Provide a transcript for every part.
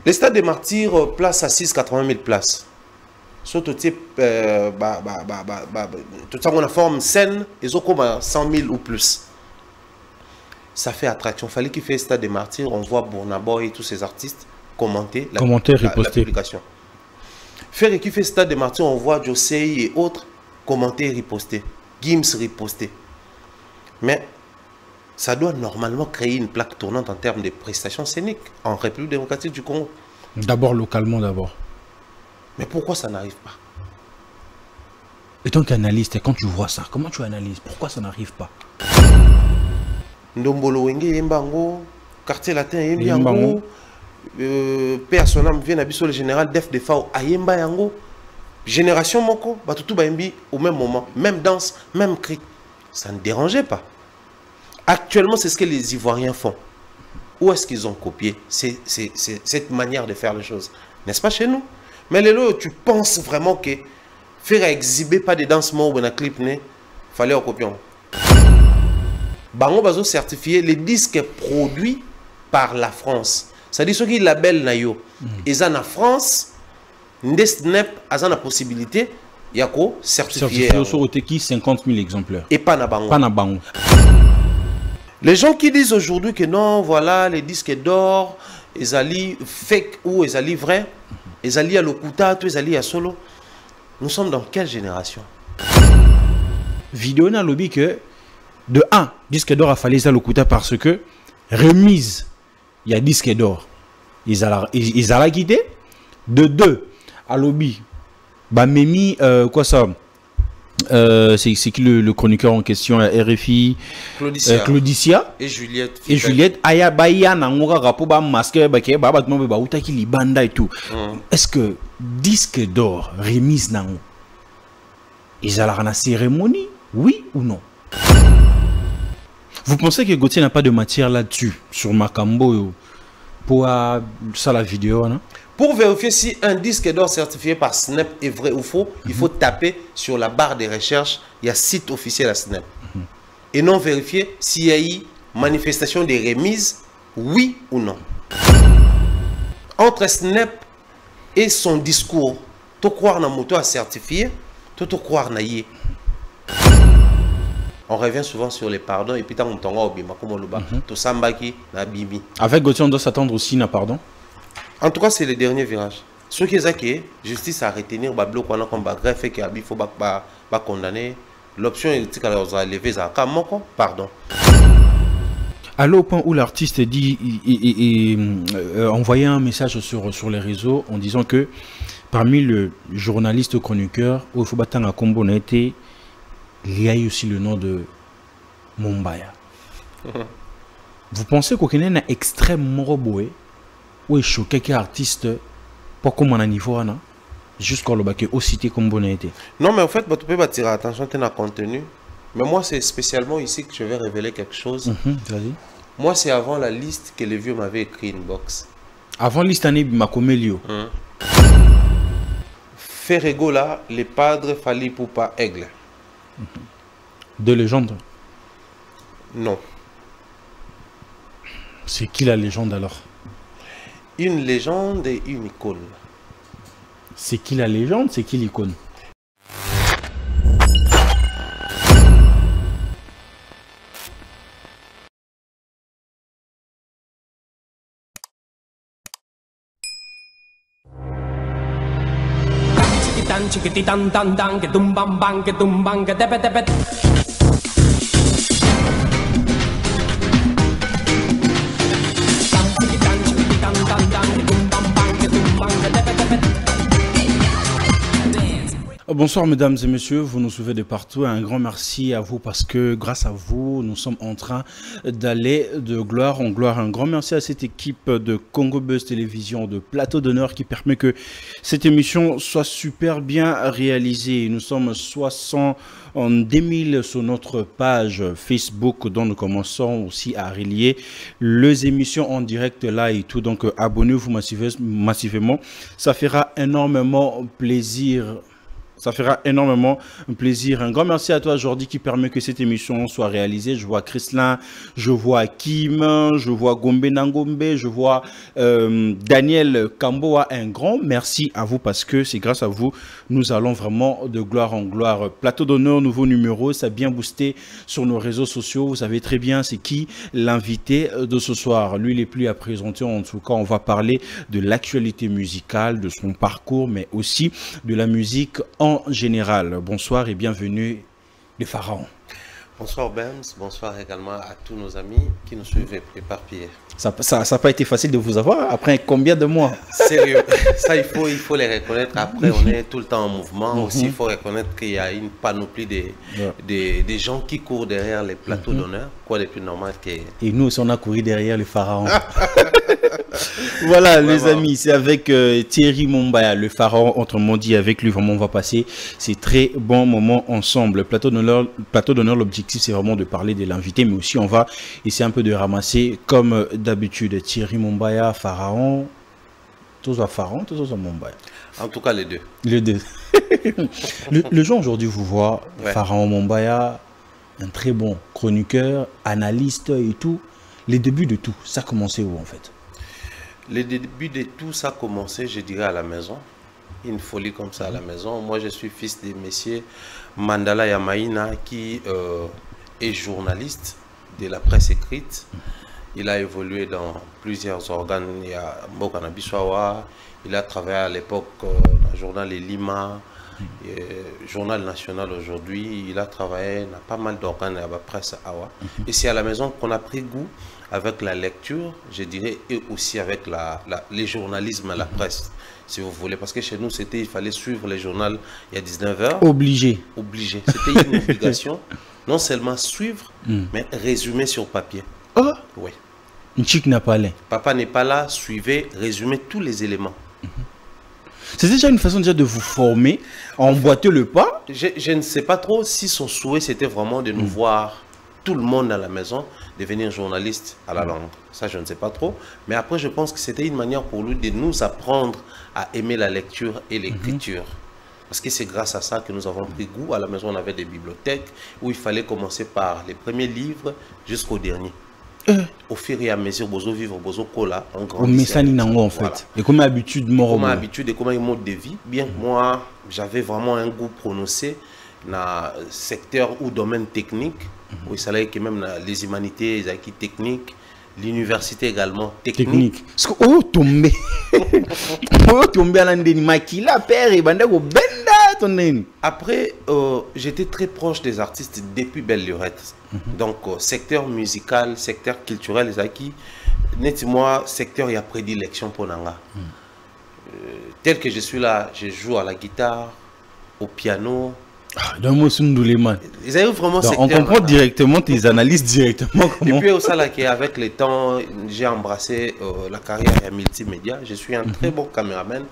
Les stades des martyrs place à 80 000 places. Surtout type, tout ça, on a forme saine, ils ont comme 100 000 ou plus. Ça fait attraction. Il fallait qu'il fasse stade des martyrs. On voit Burna Boy et tous ces artistes commenter la publication. Faire qu'il fait stade des martyrs, on voit José et autres commenter et riposter. Gims riposter. Mais ça doit normalement créer une plaque tournante en termes de prestations scéniques en République démocratique du Congo. D'abord localement d'abord. Mais pourquoi ça n'arrive pas? Et tant qu'analyste, quand tu vois ça, comment tu analyses? Pourquoi ça n'arrive pas? Ndombolo Wenge Yembango, quartier latin Yembango, Père Sonam vient d'habiter le général Def Defao Ayemba Yango. Génération Moko, Batutu Baembi au même moment, même danse, même cri. Ça ne dérangeait pas. Actuellement, c'est ce que les Ivoiriens font. Où est-ce qu'ils ont copié cette manière de faire les choses? N'est-ce pas chez nous? Mais les lots, tu penses vraiment que faire exhiber pas de danse ou un clip, il fallait en copier. Bango Bazo certifié les disques produits par la France. C'est-à-dire ceux qui labellent Nayo. Ils ont en France, Snap a la possibilité, il y a quoi certifié. Certifié 50 000 exemplaires. Et pas na Bango. Les gens qui disent aujourd'hui que non, voilà, les disques d'or, ils allaient fake ou ils allaient vrai, ils allaient à l'Okuta, ils allaient à Solo. Nous sommes dans quelle génération? Vidéo n'a lobby que de 1, disque d'or a fallu à l'Okuta parce que remise, il y a disque d'or. Ils allaient quitter. De 2, à lobby, bah Mimi, quoi ça? C'est qui le chroniqueur en question, RFI, Claudicia et Juliette. Et Juliette, Aya Baya Nangoura Rapoba masque Baké Baba Tmomba Utaki Libanda et tout. Est-ce que disque d'or remise Nango, ils allaient à la cérémonie, oui ou non? Vous pensez que Gauthier n'a pas de matière là-dessus, sur Makambo, pour ça la vidéo, non? Pour vérifier si un disque d'or certifié par Snap est vrai ou faux, il faut taper sur la barre de recherche, il y a site officiel à Snap. Et non vérifier s'il y a eu manifestation de remise, oui ou non. Entre Snap et son discours, tu crois que moto a certifié, tu crois que on revient souvent sur les pardons et puis tu as avec Gauthier, on doit s'attendre aussi à pardon. En tout cas, c'est le dernier virage. Ce qui est ça, justice à retenir, bloc comme greffe et qu'il faut condamner. L'option est de lever ça. Pardon. Alors au point où l'artiste dit envoyait un message sur les réseaux en disant que parmi le journaliste chroniqueur où il faut battre un combo il y a aussi le nom de Mumbaya. Vous pensez qu'on est un extrêmement roboué ou est choqué qu'un artiste pas comme un niveau jusqu'à le bac aussi comme bonité? Non, mais en fait, tu peux attirer attention à contenu. Mais moi, c'est spécialement ici que je vais révéler quelque chose. Moi, c'est avant la liste que les vieux m'avaient écrit une box. Avant liste année Macomelio. Ferrego là, les padres Fali Poupa Aigle. De légende? Non. C'est qui la légende alors? Une légende et une icône. C'est qui la légende? C'est qui l'icône? Bonsoir mesdames et messieurs, vous nous suivez de partout. Un grand merci à vous parce que grâce à vous, nous sommes en train d'aller de gloire en gloire. Un grand merci à cette équipe de Congo Buzz Télévision, de Plateau d'Honneur qui permet que cette émission soit super bien réalisée. Nous sommes 62 000 sur notre page Facebook dont nous commençons aussi à relier les émissions en direct là et tout. Donc abonnez-vous massivement, ça fera énormément plaisir. Ça fera énormément plaisir. Un grand merci à toi, Jordi, qui permet que cette émission soit réalisée. Je vois Chrislin, je vois Kim, je vois Gombe Nangombe, je vois Daniel Kamboa. Un grand merci à vous parce que c'est grâce à vous, nous allons vraiment de gloire en gloire. Plateau d'honneur, nouveau numéro, ça a bien boosté sur nos réseaux sociaux. Vous savez très bien c'est qui l'invité de ce soir. Lui, il est plus à présenter. En tout cas, on va parler de l'actualité musicale, de son parcours, mais aussi de la musique en général. Bonsoir et bienvenue, les pharaons. Bonsoir Benz, bonsoir également à tous nos amis qui nous suivent éparpillés. Ça n'a pas été facile de vous avoir après combien de mois? Sérieux, ça il faut les reconnaître. Après, on est tout le temps en mouvement. Aussi, il faut reconnaître qu'il y a une panoplie des gens qui courent derrière les plateaux d'honneur. Quoi de plus normal que... Et nous aussi, on a couru derrière les pharaons. Voilà, les amis, c'est avec Thierry Mumbaya, le pharaon, autrement dit, avec lui, vraiment, on va passer ces très bons moments ensemble. Plateau d'honneur, l'objectif, c'est vraiment de parler de l'invité, mais aussi, on va essayer un peu de ramasser, comme d'habitude, Thierry Mumbaya, pharaon, tous à pharaon, tous à Mumbaya. En tout cas, les deux. Les deux. le gens aujourd'hui vous voit, pharaon Mumbaya, un très bon chroniqueur, analyste et tout. Les débuts de tout, ça a commencé où en fait? Les débuts de tout ça a commencé, je dirais, à la maison. Une folie comme ça à la maison. Moi, je suis fils de messieurs Mandala Yamaina, qui est journaliste de la presse écrite. Il a évolué dans plusieurs organes. Il y a Mbokana Biswawa. Il a travaillé à l'époque dans le journal Lima, journal national aujourd'hui. Il a travaillé dans pas mal d'organes à la presse Awa. Et c'est à la maison qu'on a pris goût avec la lecture, je dirais, et aussi avec les journalismes à la presse, si vous voulez. Parce que chez nous, il fallait suivre les journaux il y a 19h. Obligé. Obligé. C'était une obligation. Non seulement suivre, mais résumer sur papier. Oh. Oui. Nchik n'a pas l'air. Papa n'est pas là, suivez, résumez tous les éléments. C'est déjà une façon déjà de vous former, à emboîter le pas. Je ne sais pas trop si son souhait, c'était vraiment de nous voir, tout le monde à la maison, devenir journaliste à la langue. Ça, je ne sais pas trop. Mais après, je pense que c'était une manière pour lui de nous apprendre à aimer la lecture et l'écriture. Parce que c'est grâce à ça que nous avons pris goût. À la maison, on avait des bibliothèques où il fallait commencer par les premiers livres jusqu'au dernier. Au fur et à mesure, bozo vivre, bozo cola, on grandit. En fait. Et comme habitude, comme habitude et comme un mode de vie. Bien que moi, j'avais vraiment un goût prononcé dans le secteur ou domaine technique. Où il savait que même les humanités, les acquis techniques, l'université également technique. Oh, tombé. Oh, tombé à l'endénima qui l'a père et banda go benda ton. Après, j'étais très proche des artistes depuis Belle Lurette. Donc, secteur musical, secteur culturel, les acquis. Net-moi, secteur, il y a prédilection pour Nanga. Tel que je suis là, je joue à la guitare, au piano. On comprend directement tes analyses directement. Et puis au Salaki, avec le temps, j'ai embrassé la carrière multimédia. Je suis un très bon caméraman,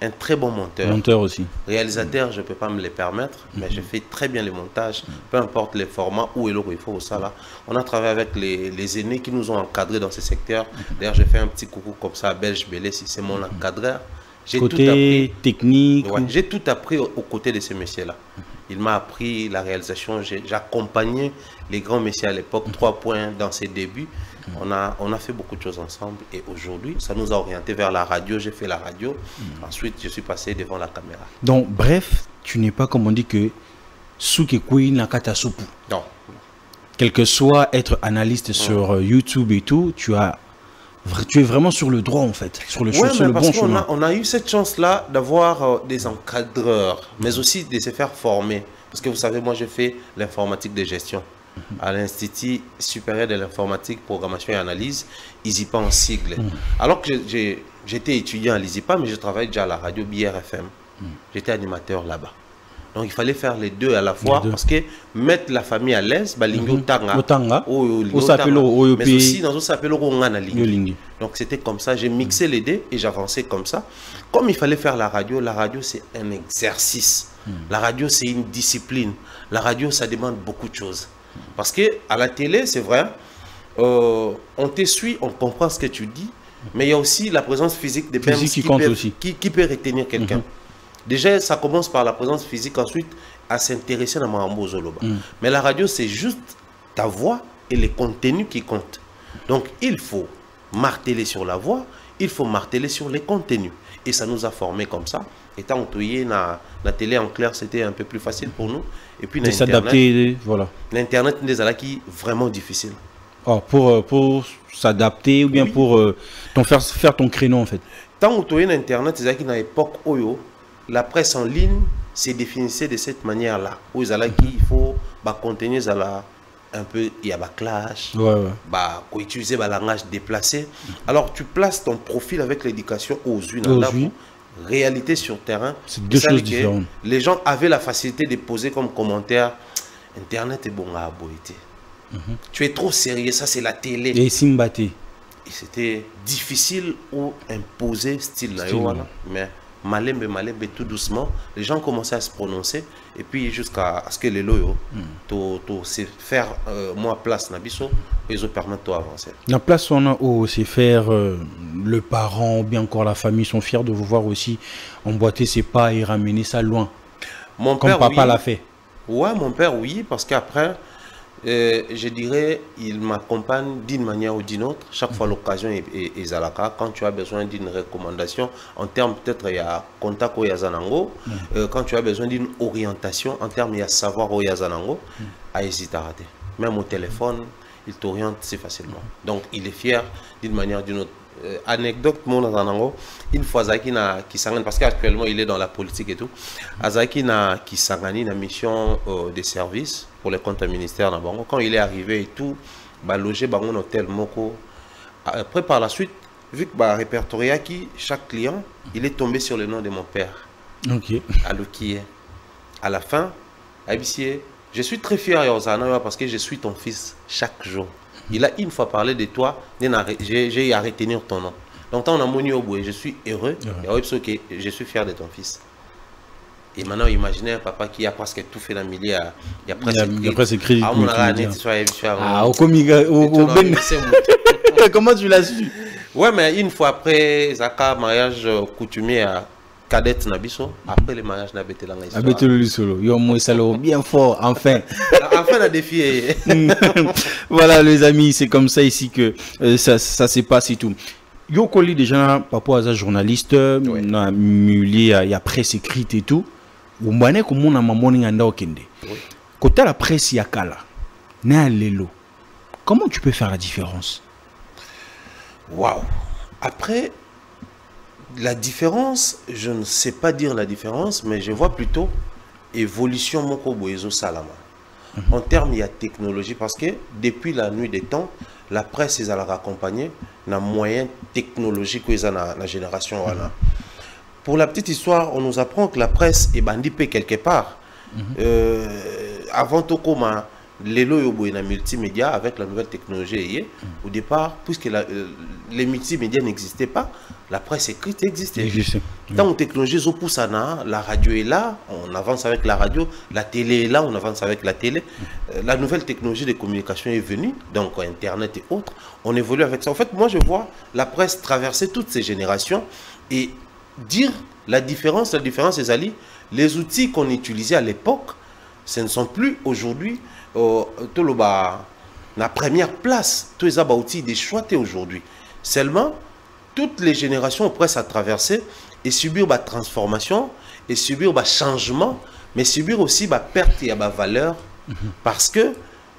un très bon monteur. Monteur aussi. Réalisateur, je ne peux pas me les permettre, mais je fais très bien les montages, peu importe les formats, où et là où il faut au Sala. On a travaillé avec les aînés qui nous ont encadrés dans ce secteur. D'ailleurs, j'ai fait un petit coucou comme ça à Belge Bélé, si c'est mon encadreur. Côté technique. Ouais, j'ai tout appris aux côtés de ces messieurs-là. Il m'a appris la réalisation. J'accompagnais les grands messieurs à l'époque, 3 points dans ses débuts. On a fait beaucoup de choses ensemble. Et aujourd'hui, ça nous a orientés vers la radio. J'ai fait la radio. Ensuite, je suis passé devant la caméra. Donc, bref, tu n'es pas, comme on dit, que Soukekui Nakata Sopu. Non. Quel que soit être analyste sur YouTube et tout, tu es vraiment sur le droit en fait, sur le, sur le bon chemin. On a eu cette chance-là d'avoir des encadreurs, mais aussi de se faire former. Parce que vous savez, moi j'ai fait l'informatique de gestion à l'Institut supérieur de l'informatique, programmation et analyse, ISIPA en sigle. Alors que j'étais étudiant à l'ISIPA, mais je travaillais déjà à la radio BRFM. J'étais animateur là-bas. Donc il fallait faire les deux à la fois parce que mettre la famille à l'aise, mais aussi dans donc c'était comme ça, j'ai mixé les deux et j'avançais comme ça. Comme il fallait faire la radio c'est un exercice. La radio c'est une discipline. La radio ça demande beaucoup de choses. Parce que à la télé c'est vrai, on te suit, on comprend ce que tu dis, mais il y a aussi la présence physique des personnes qui compte aussi. Qui peut retenir quelqu'un. Déjà, ça commence par la présence physique, ensuite à s'intéresser à Marambo Zoloba. Mais la radio, c'est juste ta voix et les contenus qui comptent. Donc, il faut marteler sur la voix, il faut marteler sur les contenus. Et ça nous a formés comme ça. Étant entouré la télé en clair, c'était un peu plus facile pour nous. Et puis, de s'adapter, voilà. L'Internet, c'est là qui est vraiment difficile. Oh, pour s'adapter ou bien pour faire ton créneau, en fait. Tant entouré l'Internet, c'est là qui, dans l'époque Oyo, la presse en ligne se définissait de cette manière-là. Où il faut contenir un peu, il y a des clash, utiliser le langage déplacé. Alors tu places ton profil avec l'éducation aux unes. Réalité sur terrain, c'est deux choses différentes. Les gens avaient la facilité de poser comme commentaire Internet est bon à aboiter. Tu es trop sérieux, ça c'est la télé. Et Simbati. Et c'était difficile ou imposer style là, mais malembe tout doucement, les gens commençaient à se prononcer et puis jusqu'à ce que les loyaux se faire moi place nabiso ils permettent d'avancer. La place on a c'est faire le parent ou bien encore la famille sont fiers de vous voir aussi emboîter ses pas et ramener ça loin. Mon comme père, papa oui. l'a fait. Ouais, mon père oui, parce qu'après je dirais, il m'accompagne d'une manière ou d'une autre. Chaque fois l'occasion est Zalaka. Quand tu as besoin d'une recommandation, en termes peut-être il y a contact au Yazanango. Quand tu as besoin d'une orientation, en termes il y a savoir au Yazanango, à hésiter à rater. Même au téléphone, il t'oriente si facilement. Donc il est fier d'une manière ou d'une autre. Anecdote, mon Yazanango, une fois Zaki qui s'engage, parce qu'actuellement il est dans la politique et tout, Zaki qui s'engage une mission de service pour les comptes ministères. Quand il est arrivé et tout, logé dans un hôtel Moko. Après, par la suite, vu que répertorié qui chaque client, il est tombé sur le nom de mon père. Ok. À l'Okié. À la fin, je suis très fier parce que je suis ton fils chaque jour. Il a une fois parlé de toi, j'ai à retenir ton nom. Donc, on a moni au bout et je suis heureux. Et je suis fier de ton fils. Et maintenant, imaginez un papa qui a presque tout fait dans le milieu. Il y a presque écrit. Comment tu l'as su? Ouais, mais une fois après, Zaka, mariage coutumier à Cadette Nabiso, après le mariage n'a pas été le solo. Yo, moi, salaud, bien fort, enfin. Enfin, la défi. Voilà, les amis, c'est comme ça ici que ça se passe et tout. Yo, Koli, déjà, papa, un journaliste, na milieu, il y a presse écrite et tout. Ou mbane ko mona mamoni nganda okende. Côté la presse yakala, na lelo. Comment tu peux faire la différence? Waouh. Après la différence, je ne sais pas dire la différence, mais je vois plutôt évolution moko boezo salama. En termes il y a technologie parce que depuis la nuit des temps, la presse est à la raccompagner na moyen technologique que la génération voilà. Pour la petite histoire, on nous apprend que la presse est bandipée quelque part. Avant tout, comme les multimédia avec la nouvelle technologie, au départ, puisque les multimédias n'existaient pas, la presse écrite existait. Tant que technologie pousse la radio est là, on avance avec la radio, la télé est là, on avance avec la télé. La nouvelle technologie de communication est venue, donc Internet et autres, on évolue avec ça. En fait, moi je vois la presse traverser toutes ces générations et dire la différence est Ali, les outils qu'on utilisait à l'époque, ce ne sont plus aujourd'hui la première place. Tous les outils des choix aujourd'hui. Seulement, toutes les générations ont presque à traverser et subir la transformation et subir le changement, mais subir aussi la perte et la valeur parce que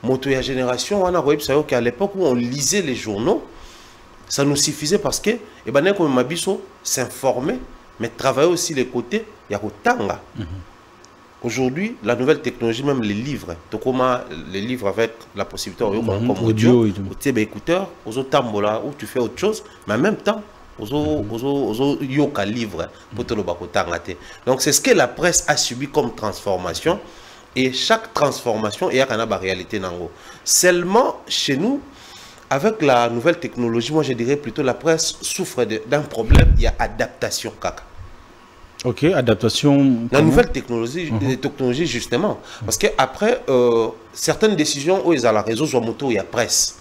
la génération, on a qu'à l'époque où on lisait les journaux, ça nous suffisait parce que s'informer, mais travailler aussi les côtés, il y a autant là. Aujourd'hui, la nouvelle technologie, même les livres, les livres avec la possibilité comme audio, écouteur, aux tambola où tu fais autre chose, mais en même temps, aux yoka livre pour te le bakotangate. Donc c'est ce que la presse a subi comme transformation et chaque transformation est à la réalité nango. Seulement chez nous, avec la nouvelle technologie, moi je dirais plutôt la presse souffre d'un problème, il y a adaptation kaka. Ok, adaptation. La nouvelle technologie, les technologies justement. Parce qu'après, certaines décisions où ils ont la réseau, soit moto, il y a presse.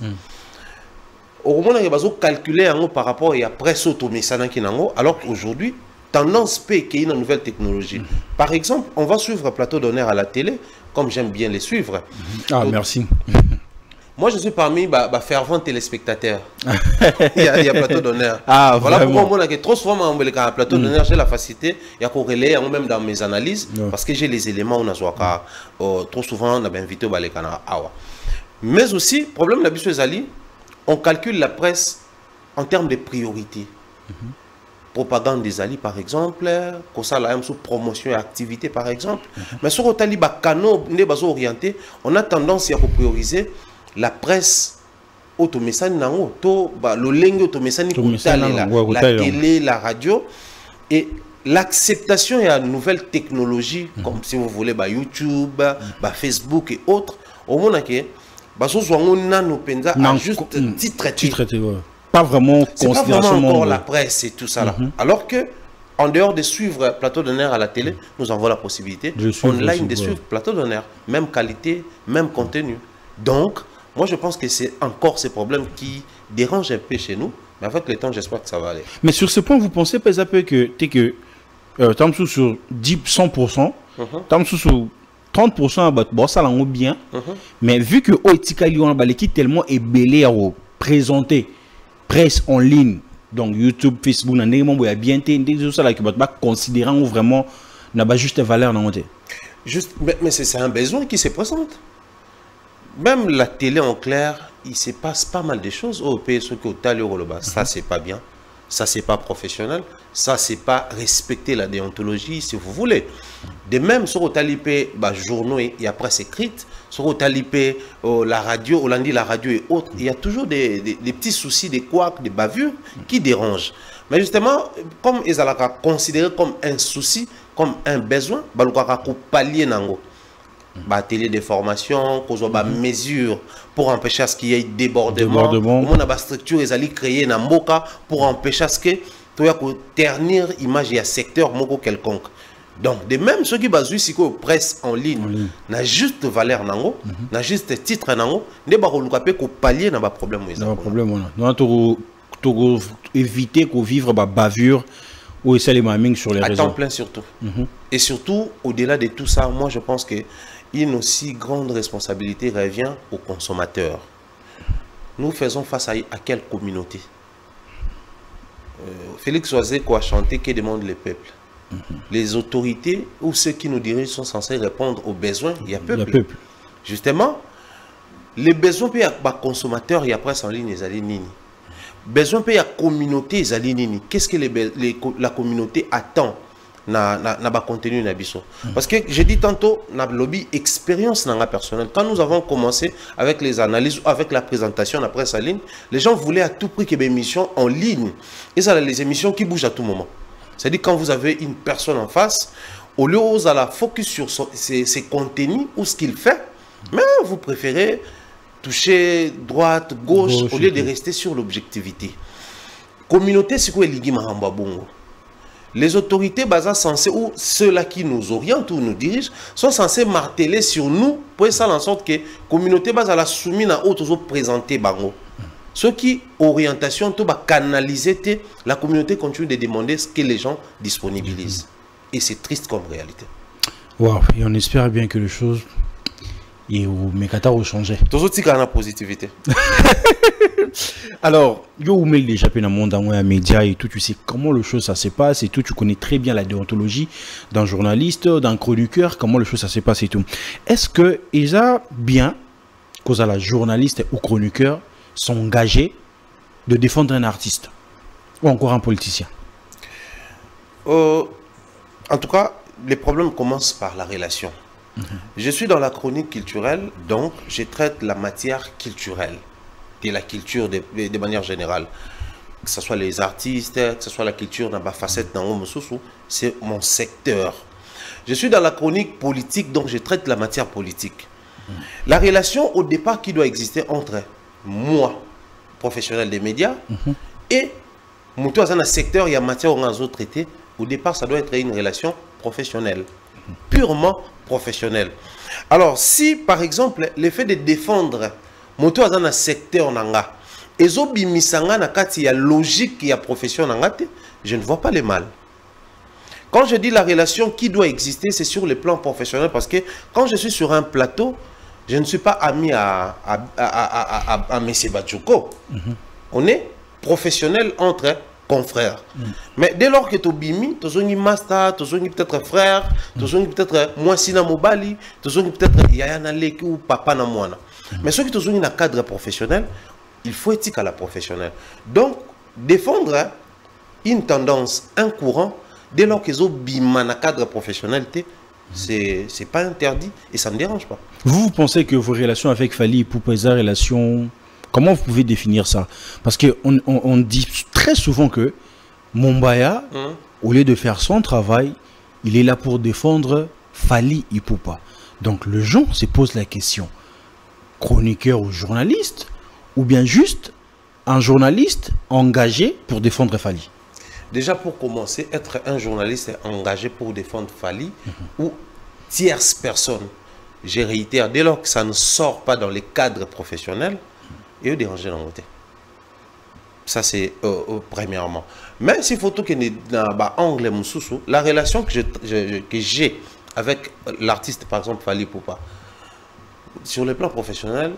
Au moment où ils ont calculé par rapport à la presse automisana qui nango, alors qu'aujourd'hui, tendance P qui est une nouvelle technologie. Par exemple, on va suivre Plateau d'honneur à la télé, comme j'aime bien les suivre. Ah, donc, merci. Moi, je suis parmi les fervents téléspectateurs. il y a Plateau d'honneur. Ah, voilà pourquoi trop souvent, Plateau d'honneur, j'ai la facilité, il y a corrélé, même dans mes analyses, parce que j'ai les éléments, on a trop souvent, on a invité au Balekana. Mais aussi, problème de la Ali, on calcule la presse en termes de priorité. Propagande des alliés, par exemple, sous promotion et activité, par exemple. Mais sur le canaux orienté, on a tendance à prioriser la presse automessane, le lingue automessane, la télé, la radio, et l'acceptation et la nouvelle technologie, comme si vous voulez, YouTube, Facebook et autres, au moment que juste titre. Pas vraiment encore la presse et tout ça là. Alors que en dehors de suivre Plateau d'honneur à la télé, nous avons la possibilité online de suivre Plateau d'honneur, même qualité, même contenu. Donc, moi je pense que c'est encore ces problèmes qui dérangent un peu chez nous, mais avec le temps, j'espère que ça va aller. Mais sur ce point, vous pensez pas que Tamsou sur 100%, Tamsou sur 30%, bon, ça l'a bien, mais vu que Oetika Lyon l'équipe tellement est belé à présenter presse en ligne, donc YouTube, Facebook, il y a bien des choses qui considérant vraiment n'a pas juste valeur dans juste, mais c'est un besoin qui se présente. Même la télé en clair, il se passe pas mal de choses au pays, ce que ça c'est pas bien, ça c'est pas professionnel, ça c'est pas respecter la déontologie si vous voulez. De même sur le talipé, journaux et presse écrite, sur le talipé, la radio, la radio et autres, il y a toujours des petits soucis, des couacs, des bavures qui dérangent. Mais justement, comme ils ont considéré comme un souci, comme un besoin, ils ont pallier nango. Télé de formation, mesures pour empêcher ce qu'il y ait débordement. On a une structure ils allaient créer une mboka pour empêcher ce que ternir l'image et un secteur moko quelconque. Donc, de même, ceux qui basent ici presse en ligne, n'a juste valeur nango, n'a juste titre nango, ne pas pallier n'a pas problème. Nous éviter qu'on vive bavure ou essayer les maming sur les réseaux. À temps plein surtout. Et surtout, au-delà de tout ça, moi je pense que une aussi grande responsabilité revient aux consommateurs. Nous faisons face à quelle communauté? Félix Oisé a chanté que demandent les peuples. Les autorités ou ceux qui nous dirigent sont censés répondre aux besoins. Il y a peuple. Justement, les besoins pour les consommateurs, il y a presse en ligne, les alliés nini. Besoin pour la communauté, les alliés nini. Qu'est-ce que la communauté attend? Na contenu na biso. Parce que j'ai dit tantôt, na lobby expérience na personnelle. Quand nous avons commencé avec les analyses, avec la présentation de la presse en ligne, les gens voulaient à tout prix qu'il y ait des émissions en ligne. Et ça, les émissions qui bougent à tout moment. C'est-à-dire quand vous avez une personne en face, au lieu où vous allez focus sur ses contenus ou ce qu'il fait, mais vous préférez toucher droite, gauche, au lieu de rester sur l'objectivité. Communauté, c'est quoi l'Igui Mahamba Bongo? Les autorités basées censées, ou ceux-là qui nous orientent ou nous dirigent, sont censés marteler sur nous pour faire en sorte que la communauté basée à la soumise à autres présenter bango. Ce qui, orientation, tout va canaliser, la communauté continue de demander ce que les gens disponibilisent. Et c'est triste comme réalité. Wow, et on espère bien que les choses et au Mekata ont changé. Tout ce qui a la positivité. Alors, yo mail déjà dans le monde dans les médias et tout, tu sais comment les choses ça se passe et tout, tu connais très bien la déontologie d'un journaliste, d'un chroniqueur, comment les choses ça se passe et tout. Est-ce que il a bien que la journaliste ou chroniqueur sont engagés de défendre un artiste ou encore un politicien? En tout cas, les problèmes commencent par la relation. Je suis dans la chronique culturelle, donc je traite la matière culturelle. Et la culture de manière générale, que ce soit les artistes, que ce soit la culture dans la facette dans c'est mon secteur. Je suis dans la chronique politique, donc je traite la matière politique. La relation au départ qui doit exister entre moi, professionnel des médias, et mon dans un secteur, il y a matière où on a traité, au départ ça doit être une relation professionnelle, purement professionnelle. Alors si par exemple l'effet de défendre moto dans un secteur nanga ezobimisanga na kati ya logique ya profession nanga te, je ne vois pas les mal. Quand je dis la relation qui doit exister, c'est sur le plan professionnel, parce que quand je suis sur un plateau, je ne suis pas ami à M. Batchouko. On est professionnel entre confrères. Mais dès lors que tu es bimi, tu es master, tu es peut-être frère, tu es peut-être moi sina mobali, tu es peut-être yayana leki ou papa na mwana. Mais ceux qui sont dans un cadre professionnel, il faut éthique à la professionnelle. Donc, défendre une tendance, un courant, dès lors qu'ils ont bima dans cadre professionnel, c'est pas interdit et ça ne dérange pas. Vous pensez que vos relations avec Fally Ipupa, relations, comment vous pouvez définir ça? Parce qu'on dit très souvent que Mombaya, au lieu de faire son travail, il est là pour défendre Fally Ipupa. Donc le gens se pose la question, chroniqueur ou journaliste, ou bien juste un journaliste engagé pour défendre Fally? Déjà, pour commencer, être un journaliste engagé pour défendre Fally ou tierce personne, j'ai réitéré, dès lors que ça ne sort pas dans les cadres professionnels, il y a déranger dans le côté. Ça, c'est premièrement. Même s'il faut tout que angle Moussoussou, la relation que j'ai avec l'artiste, par exemple, Fally Ipupa, sur le plan professionnel,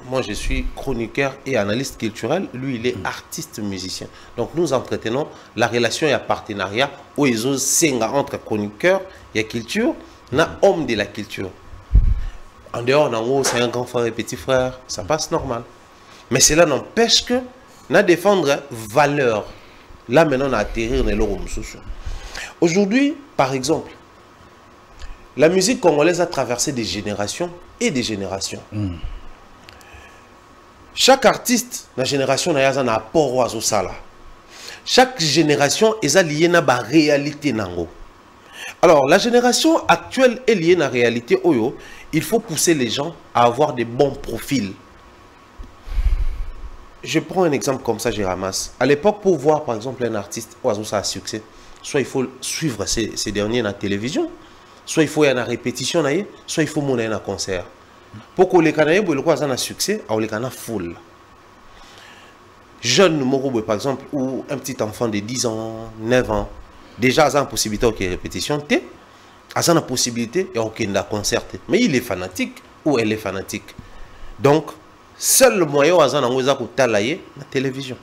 moi, je suis chroniqueur et analyste culturel. Lui, il est artiste musicien. Donc, nous entretenons la relation et un partenariat où ils ont entre chroniqueurs et culture, na homme de la culture. En dehors, c'est un grand frère et petit frère. Ça passe normal. Mais cela n'empêche que na défendre valeur. Là, maintenant, on a atterri dans l'euro. Aujourd'hui, par exemple, la musique congolaise a traversé des générations et des générations. Chaque artiste, la génération n'a pas un apport à ça. Chaque génération est liée à la réalité. Alors, la génération actuelle est liée à la réalité. Il faut pousser les gens à avoir des bons profils. Je prends un exemple comme ça, je ramasse. À l'époque, pour voir par exemple un artiste où ça a succès, soit il faut suivre ces derniers dans la télévision, soit il faut y aller à la répétition, soit il faut monter un concert. Pour que les Canadiens aient un succès, ils ont une foule. Jeune, par exemple, ou un petit enfant de 10 ans, 9 ans, déjà, ils ont une possibilité de répétition, ils ont une possibilité de concert. Mais il est fanatique ou elle est fanatique. Donc, seul le moyen c'est la télévision.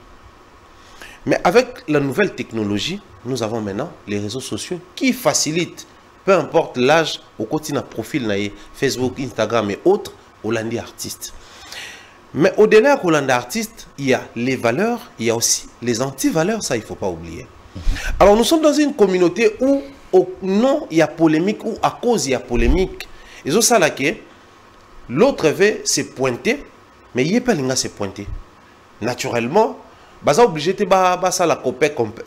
Mais avec la nouvelle technologie, nous avons maintenant les réseaux sociaux qui facilitent, peu importe l'âge, au quotidien profil, Facebook, Instagram et autres, Hollandais artistes. Mais au-delà de Hollandais artistes, il y a les valeurs, il y a aussi les anti-valeurs, ça il ne faut pas oublier. Alors nous sommes dans une communauté où, non, il y a polémique, ou à cause il y a polémique. Et c'est ça là que l'autre veut se pointer, mais il n'y a pas de se pointer. Naturellement, ils sont obligés de faire la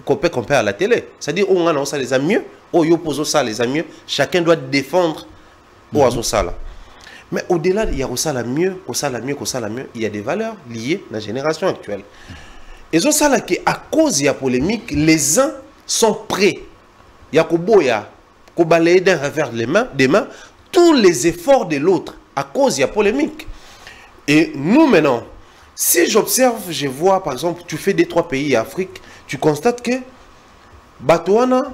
copie à la télé. C'est-à-dire, on a ça les a mieux, on oppose ça les a mieux. Chacun doit défendre ça là. Mais au-delà, il y a ça la mieux, ça la mieux, ça la mieux. Il y a des valeurs liées à la génération actuelle. Et c'est ça là qu'à cause il y a polémique, les uns sont prêts. Il y a qu'on balaye d'un revers des mains tous les efforts de l'autre à cause il y a polémique. Et nous maintenant, si j'observe, je vois par exemple, tu fais 2-3 pays d'Afrique, tu constates que Batouana,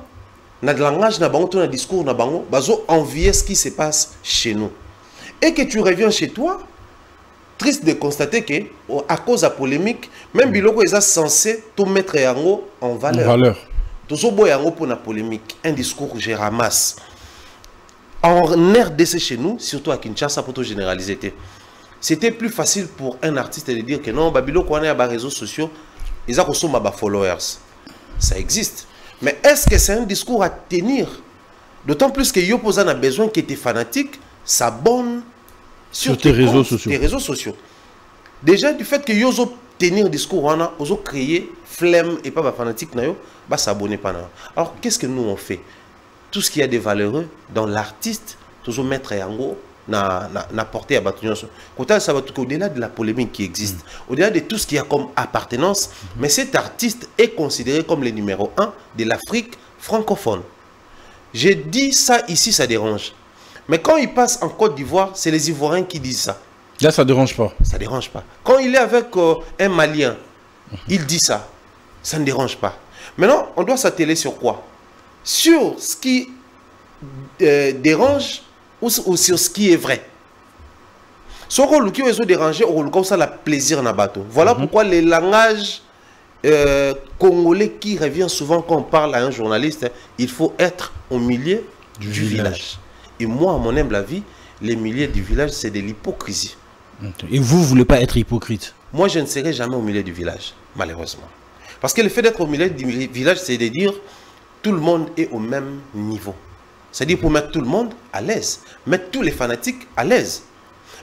na langage, na bango, na discours, na bango, bazo envier ce qui se passe chez nous. Et que tu reviens chez toi, triste de constater que, à cause de la polémique, même Biloko est censé tout mettre en valeur. Tout ça pour la polémique, un discours que je ramasse. En RDC chez nous, surtout à Kinshasa, pour tout généraliser. C'était plus facile pour un artiste de dire que non, Babilo, quand on est à les réseaux sociaux, ils ont consommé des followers. Ça existe. Mais est-ce que c'est un discours à tenir? D'autant plus que Yoposan a besoin que tes fanatiques s'abonnent sur tes réseaux sociaux. Déjà, du fait que Yozo tenir discours, on a créé flemme et pas fanatique, bah s'abonner pas. Alors, qu'est-ce que nous on fait? Tout ce qui a des valeureux dans l'artiste, toujours mettre en gros, na porté à Batunion. Au-delà de la polémique qui existe, au-delà de tout ce qu'il y a comme appartenance, mais cet artiste est considéré comme le numéro 1 de l'Afrique francophone. J'ai dit ça ici, ça dérange. Mais quand il passe en Côte d'Ivoire, c'est les Ivoiriens qui disent ça. Là, ça ne dérange pas. Ça ne dérange pas. Quand il est avec un Malien, il dit ça. Ça ne dérange pas. Maintenant, on doit s'atteler sur quoi? sur ce qui dérange ou sur ce qui est vrai. Ce qui est dérangé, c'est le plaisir na bateau. Voilà pourquoi les langages congolais qui revient souvent quand on parle à un journaliste, il faut être au milieu du village. Et moi, à mon humble avis, les milieux du village, c'est de l'hypocrisie. Et vous ne voulez pas être hypocrite? Moi, je ne serai jamais au milieu du village, malheureusement. Parce que le fait d'être au milieu du village, c'est de dire tout le monde est au même niveau. C'est-à-dire pour mettre tout le monde à l'aise, mettre tous les fanatiques à l'aise.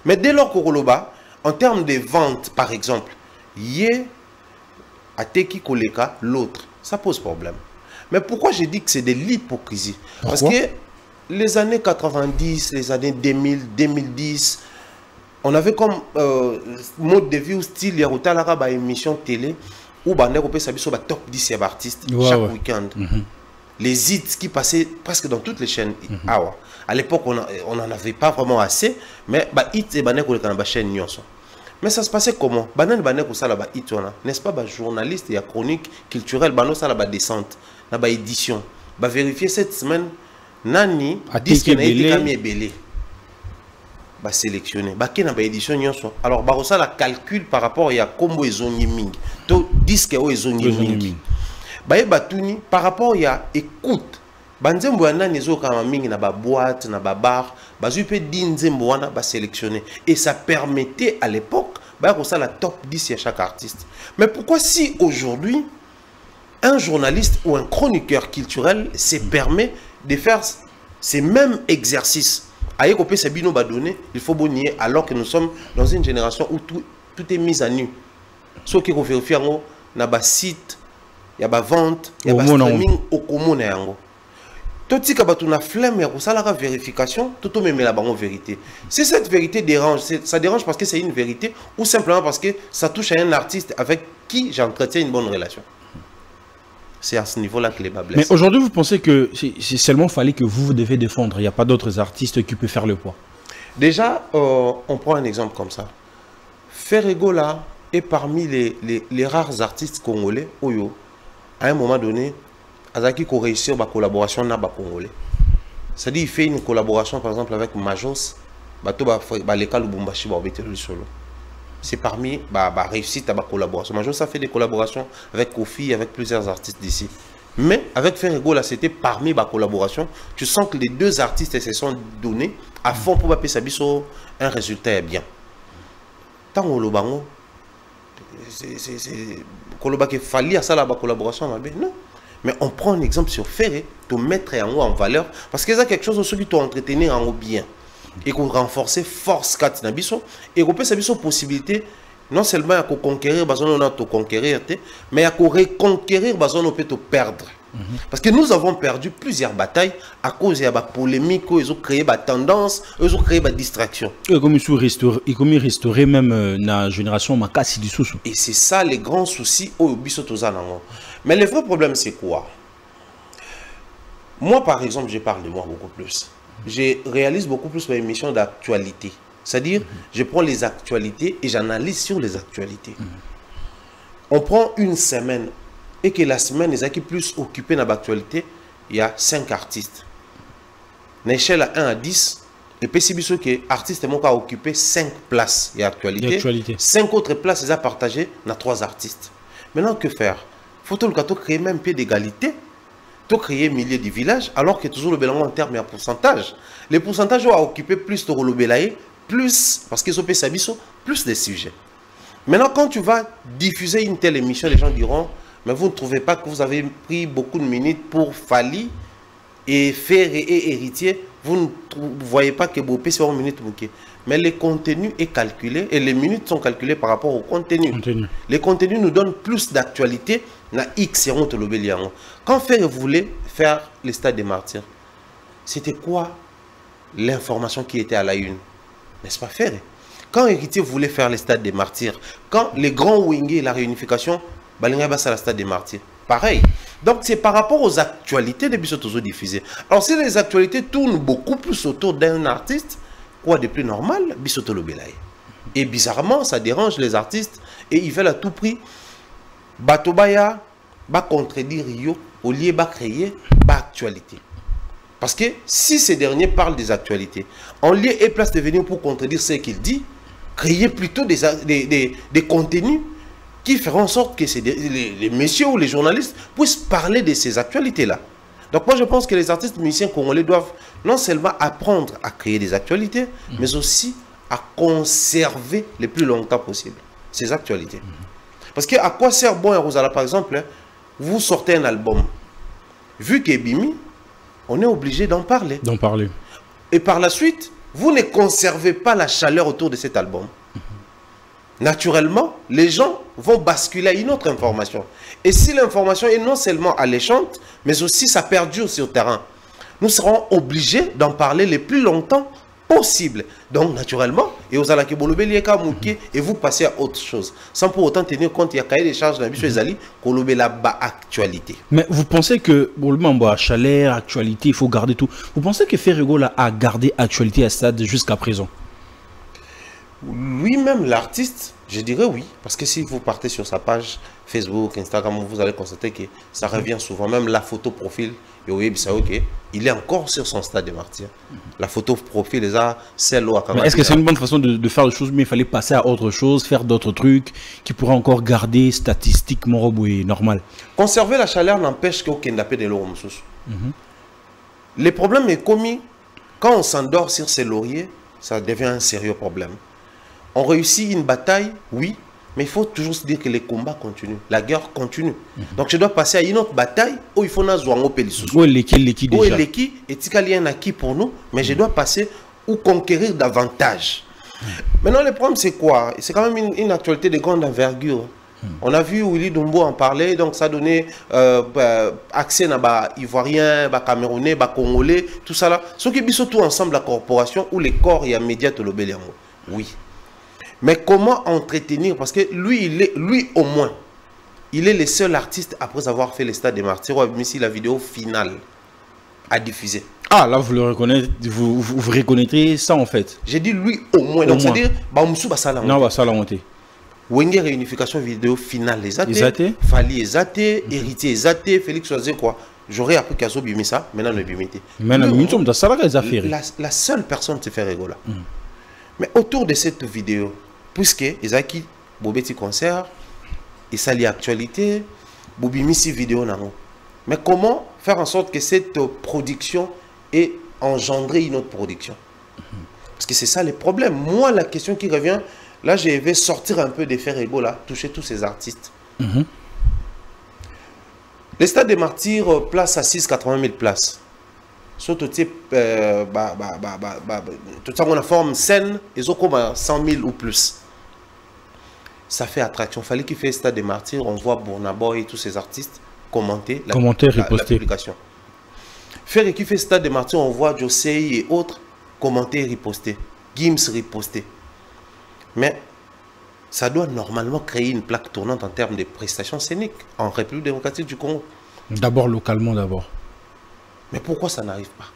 Mais dès lors qu'au Koloba, en termes de vente, par exemple, yé a teki koleka l'autre, ça pose problème. Mais pourquoi je dis que c'est de l'hypocrisie? Parce que les années 90, les années 2000, 2010, on avait comme mode de vie ou style, il y a une émission télé où on a top 10 artistes chaque week-end. Les hits qui passaient presque dans toutes les chaînes. À l'époque, on n'en avait pas vraiment assez, mais les hits et les chaînes. Mais ça se passait comment? N'est-ce pas, journaliste et chronique culturelle, la descente, la édition. Vérifier cette semaine, Nani, disque na été belé. Sélectionné. Édition. Alors, la calcul par rapport à combo et zone ming. Disque et zone ming. Par rapport à écoute, banzembo wana nezo kama mingi na ba boîte na ba bar, bazu pe dinzembo wana ba sélectionner et ça permettait à l'époque ba ko ça la top 10 à chaque artiste. Mais pourquoi si aujourd'hui un journaliste ou un chroniqueur culturel se permet de faire ces mêmes exercices aye ko pe sabino ba donner, il faut bonnier alors que nous sommes dans une génération où tout est mis à nu. Ce qui ko vérifier ngo na ba site il y a des ventes, il y a des streaming au commun. Tout ce qui est une flemme, il y a la vérification, tout le monde la vérité. Si cette vérité dérange, ça dérange parce que c'est une vérité ou simplement parce que ça touche à un artiste avec qui j'entretiens une bonne relation. C'est à ce niveau-là que les bas blessent. Mais aujourd'hui, vous pensez que c'est seulement fallait que vous devez défendre. Il n'y a pas d'autres artistes qui peuvent faire le poids. Déjà, on prend un exemple comme ça. Ferrego là est parmi les rares artistes congolais, Oyo. À un moment donné, Azaki a réussi à collaboration avec les Congolais. C'est-à-dire qu'il fait une collaboration par exemple avec Majos, c'est parmi la réussite à la collaboration. Majos a fait des collaborations avec Kofi, avec plusieurs artistes d'ici. Mais avec Ferrego, là, c'était parmi les collaborations. Tu sens que les deux artistes se sont donnés à fond pour que un résultat bien. Tant que le bango, c'est fallait à ça la collaboration. Non. Mais on prend un exemple sur Ferré, te mettre en valeur, parce que c'est quelque chose qui t'ont entretenu en bien. Et qu'on renforcer force 4 nabiso et qu'on peut sa possibilité non seulement à conquérir bazon on te conquérir mais à reconquérir bazon on peut te perdre. Parce que nous avons perdu plusieurs batailles à cause de la polémique, ils ont créé des tendances, ils ont créé des distractions. Et comme ils restaurer même la génération Makasi du Soussou. Et c'est ça les grands soucis au Bissotozan. Mais le vrai problème c'est quoi? Moi par exemple, je parle de moi beaucoup plus. Je réalise beaucoup plus mes émissions d'actualité. C'est-à-dire, je prends les actualités et j'analyse sur les actualités. On prend une semaine et que la semaine, les qui plus occupés dans l'actualité, il y a 5 artistes. À l'échelle à 1 à 10, le PCBSO qui est artiste a occupé 5 places et actualité. 5 autres places, ils ont partagé dans 3 artistes. Maintenant, que faire? Faut-il créer même pied d'égalité? Créer milliers de villages, alors que toujours le bilan en termes de pourcentage. Les pourcentages ont occupé plus de Rolobelaye, plus, parce qu'ils ont fait plus de sujets. Maintenant, quand tu vas diffuser une telle émission, les gens diront, mais vous ne trouvez pas que vous avez pris beaucoup de minutes pour Fali et Ferré et Héritier, vous ne voyez pas que Bopé c'est 1 minute bouquet. Mais le contenu est calculé et les minutes sont calculées par rapport au contenu. Les contenus nous donnent plus d'actualité. Quand Ferré voulait faire le stade des martyrs, c'était quoi l'information qui était à la une? N'est-ce pas Ferré? Quand Héritier voulait faire le stade des martyrs, quand les grands Wingé, la réunification, Balinga Bassa le stade des martyrs, pareil. Donc c'est par rapport aux actualités de Bissotozo diffusées. Alors si les actualités tournent beaucoup plus autour d'un artiste, quoi de plus normal? Bissotolo Belaye. Et bizarrement, ça dérange les artistes et ils veulent à tout prix Batobaya va contredire Rio au lieu de créer, va actualités. Parce que si ces derniers parlent des actualités, en lieu et place de venir pour contredire ce qu'il dit, créer plutôt des contenus qui feront en sorte que les messieurs ou les journalistes puissent parler de ces actualités-là. Donc moi je pense que les artistes musiciens congolais doivent non seulement apprendre à créer des actualités, mais aussi à conserver le plus longtemps possible ces actualités. Parce que à quoi sert Bon et Rosala, par exemple, vous sortez un album, vu qu'il est bimi, on est obligé d'en parler. Et par la suite, vous ne conservez pas la chaleur autour de cet album. Naturellement, les gens vont basculer à une autre information. Et si l'information est non seulement alléchante, mais aussi ça perdure sur le terrain, nous serons obligés d'en parler le plus longtemps possible. Donc, naturellement, et vous passez à autre chose. Sans pour autant tenir compte, il y a cahier des charges dans la actualité. Mais vous pensez que, chaleur, actualité, il faut garder tout. Vous pensez que Ferrego a gardé actualité à stade jusqu'à présent? Lui-même, l'artiste, je dirais oui. Parce que si vous partez sur sa page Facebook, Instagram, vous allez constater que ça revient souvent. Même la photo profil, il est encore sur son stade de martyr. La photo profil, est-ce que c'est une bonne façon de faire les choses, mais il fallait passer à autre chose, faire d'autres trucs qui pourraient encore garder statistiquement normal? Conserver la chaleur n'empêche qu'aucun n'a pas de l'eau. Le problème est commis quand on s'endort sur ses lauriers, ça devient un sérieux problème. On réussit une bataille, oui, mais il faut toujours se dire que les combats continuent, la guerre continue. Donc je dois passer à une autre bataille où il faut acquis pour nous, mais je dois passer ou conquérir davantage. Maintenant, le problème, c'est quoi? C'est quand même une actualité de grande envergure. On a vu Willy Dumbo en parler, donc ça a donné accès à Ivoiriens, Camerounais, Congolais, tout ça là. Ce qui est surtout ensemble la corporation ou les corps et les médias de l'Obéliango. Oui. Mais comment entretenir? Parce que lui au moins, il est le seul artiste après avoir fait les stades des martyrs, même si la vidéo finale a diffusé. Ah, là vous le reconnaissez, vous reconnaîtrez ça en fait. J'ai dit lui au moins. Donc c'est-à-dire, Wenge réunification vidéo finale les athées, Fali les athées, Héritier les athées, Félix Oazé quoi. J'aurais appris qu'à zo bimisa, maintenant le bimité. La seule qui se fait rigoler. Mais autour de cette vidéo, puisque Ezaki Bobeti concert, et ça lie actualité, Bobimisi vidéo nango. Mais comment faire en sorte que cette production ait engendré une autre production? Parce que c'est ça le problème. Moi, la question qui revient, là, je vais sortir un peu des Ferrego là, toucher tous ces artistes. Les stades des martyrs place à 680 000 places. Surtout type, tout ça, on a forme scène, ils ont comme 100 000 ou plus. Ça fait attraction. Il fallait qu'il fasse stade des martyrs, on voit Bournaboy et tous ces artistes commenter la publication. Faire qu'il fait stade des martyrs, on voit Josei et autres commenter et riposter. Gims riposter. Mais ça doit normalement créer une plaque tournante en termes de prestations scéniques en République démocratique du Congo. D'abord localement d'abord. Mais pourquoi ça n'arrive pas?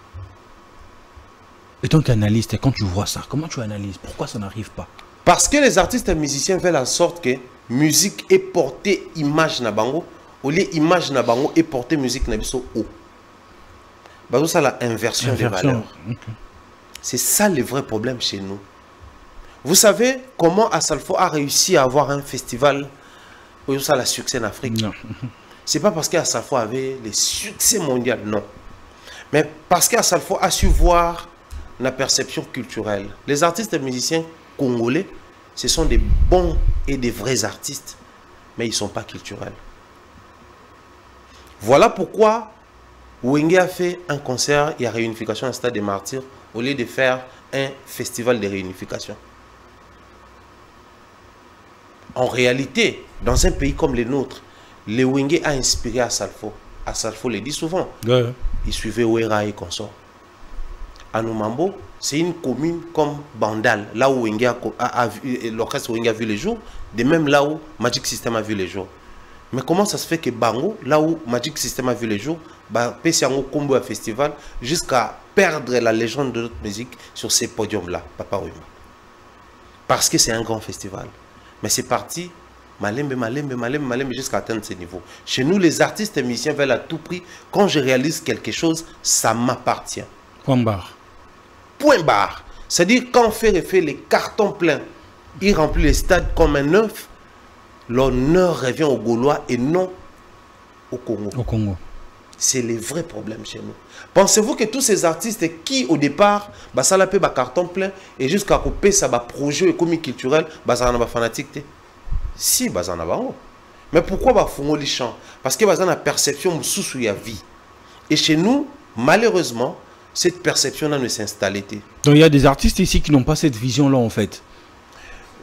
Et tant qu'analyste, quand tu vois ça, comment tu analyses? Pourquoi ça n'arrive pas? Parce que les artistes et musiciens veulent en sorte que musique est portée image na bango, au lieu image na bango est portée musique na biso haut. Bah ça la inversion des valeurs. C'est ça le vrai problème chez nous. Vous savez comment Asalfo a réussi à avoir un festival où ça la succès en Afrique? Non. C'est pas parce qu'Asalfo avait les succès mondiaux, non. Mais parce qu'Asalfo a su voir la perception culturelle. Les artistes et musiciens congolais, ce sont des bons et des vrais artistes, mais ils ne sont pas culturels. Voilà pourquoi Wenge a fait un concert et à réunification à Stade des Martyrs au lieu de faire un festival de réunification. En réalité, dans un pays comme le nôtre, le Wenge a inspiré Asalfo. Asalfo le dit souvent. Ouais. Il suivait Ouera et consorts. Anoumambo, c'est une commune comme Bandal, là où l'orchestre Wenge a vu les jours, de même là où Magic System a vu les jours. Mais comment ça se fait que Bango, là où Magic System a vu les jours, Pessiango Combo à festival, jusqu'à perdre la légende de notre musique sur ces podiums-là, Papa Wimba. Parce que c'est un grand festival. Mais c'est parti malembe jusqu'à atteindre ce niveau. Chez nous, les artistes et musiciens veulent à tout prix, quand je réalise quelque chose, ça m'appartient. Point barre. Point barre. C'est-à-dire, quand Ferré fait les cartons pleins, il remplit les stades comme un œuf, l'honneur revient aux Gaulois et non au Congo. Au Congo. C'est le vrai problème chez nous. Pensez-vous que tous ces artistes qui, au départ, ça l'a fait carton plein et jusqu'à couper ça projet économique culturel, ça n'a pas fanatique. Si, ça n'a pas. Mais pourquoi font les chants? Parce que ça a une perception sous la vie. Et chez nous, malheureusement, cette perception-là ne s'installe pas. Donc il y a des artistes ici qui n'ont pas cette vision-là en fait.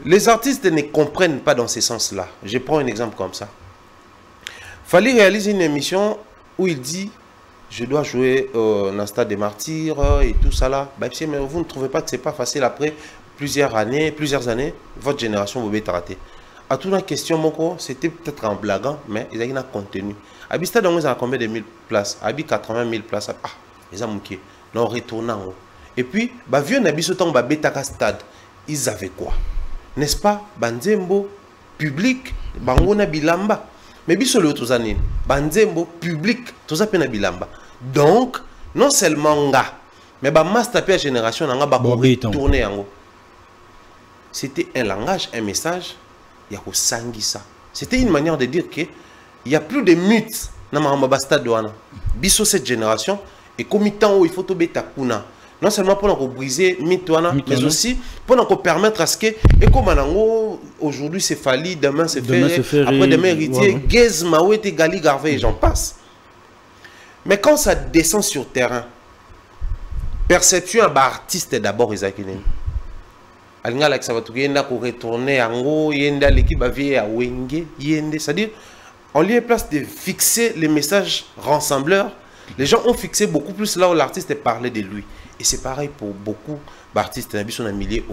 Les artistes ne comprennent pas dans ce sens-là. Je prends un exemple comme ça. Fallait réaliser une émission où il dit je dois jouer dans le stade des martyrs et tout ça là. Mais vous ne trouvez pas que c'est pas facile après plusieurs années, votre génération vous êtes raté. À toute la question, c'était peut-être en blaguant, mais il y a un contenu. À Bistad, on a combien de 1000 places? À 80 000 places. Ah, ils ont manqué. Non, retournant. Et puis, vieux Nabiso Tang Betaka stade, ils avaient quoi? N'est-ce pas? Banzembo, public, Bangona Bilamba. Mais biso le autres années, Banzembo, public, tout ça pena Bilamba. Donc, non seulement nga, mais master la génération nga tourner en haut. C'était un langage, un message, il y a ça. C'était une manière de dire que il n'y a plus de mythes dans ma stade douana. Biso cette génération et comme temps où il faut tomber takuna. Non seulement pour briser mythoana, mais aussi pour permettre à ce que, et comme aujourd'hui c'est Fali, demain c'est Ferré, après demain héritier, Guez, Mawete, Gali, Garvey, et j'en passe. Mais quand ça descend sur terrain, perception artiste d'abord, Isakine. Alinga like ça va tout yenda pour retourner en yenda l'équipe va vieillir à Wenge, yende, c'est-à-dire on lui est place de fixer les messages rassembleurs. Les gens ont fixé beaucoup plus là où l'artiste parlait de lui. Et c'est pareil pour beaucoup d'artistes sont un millier.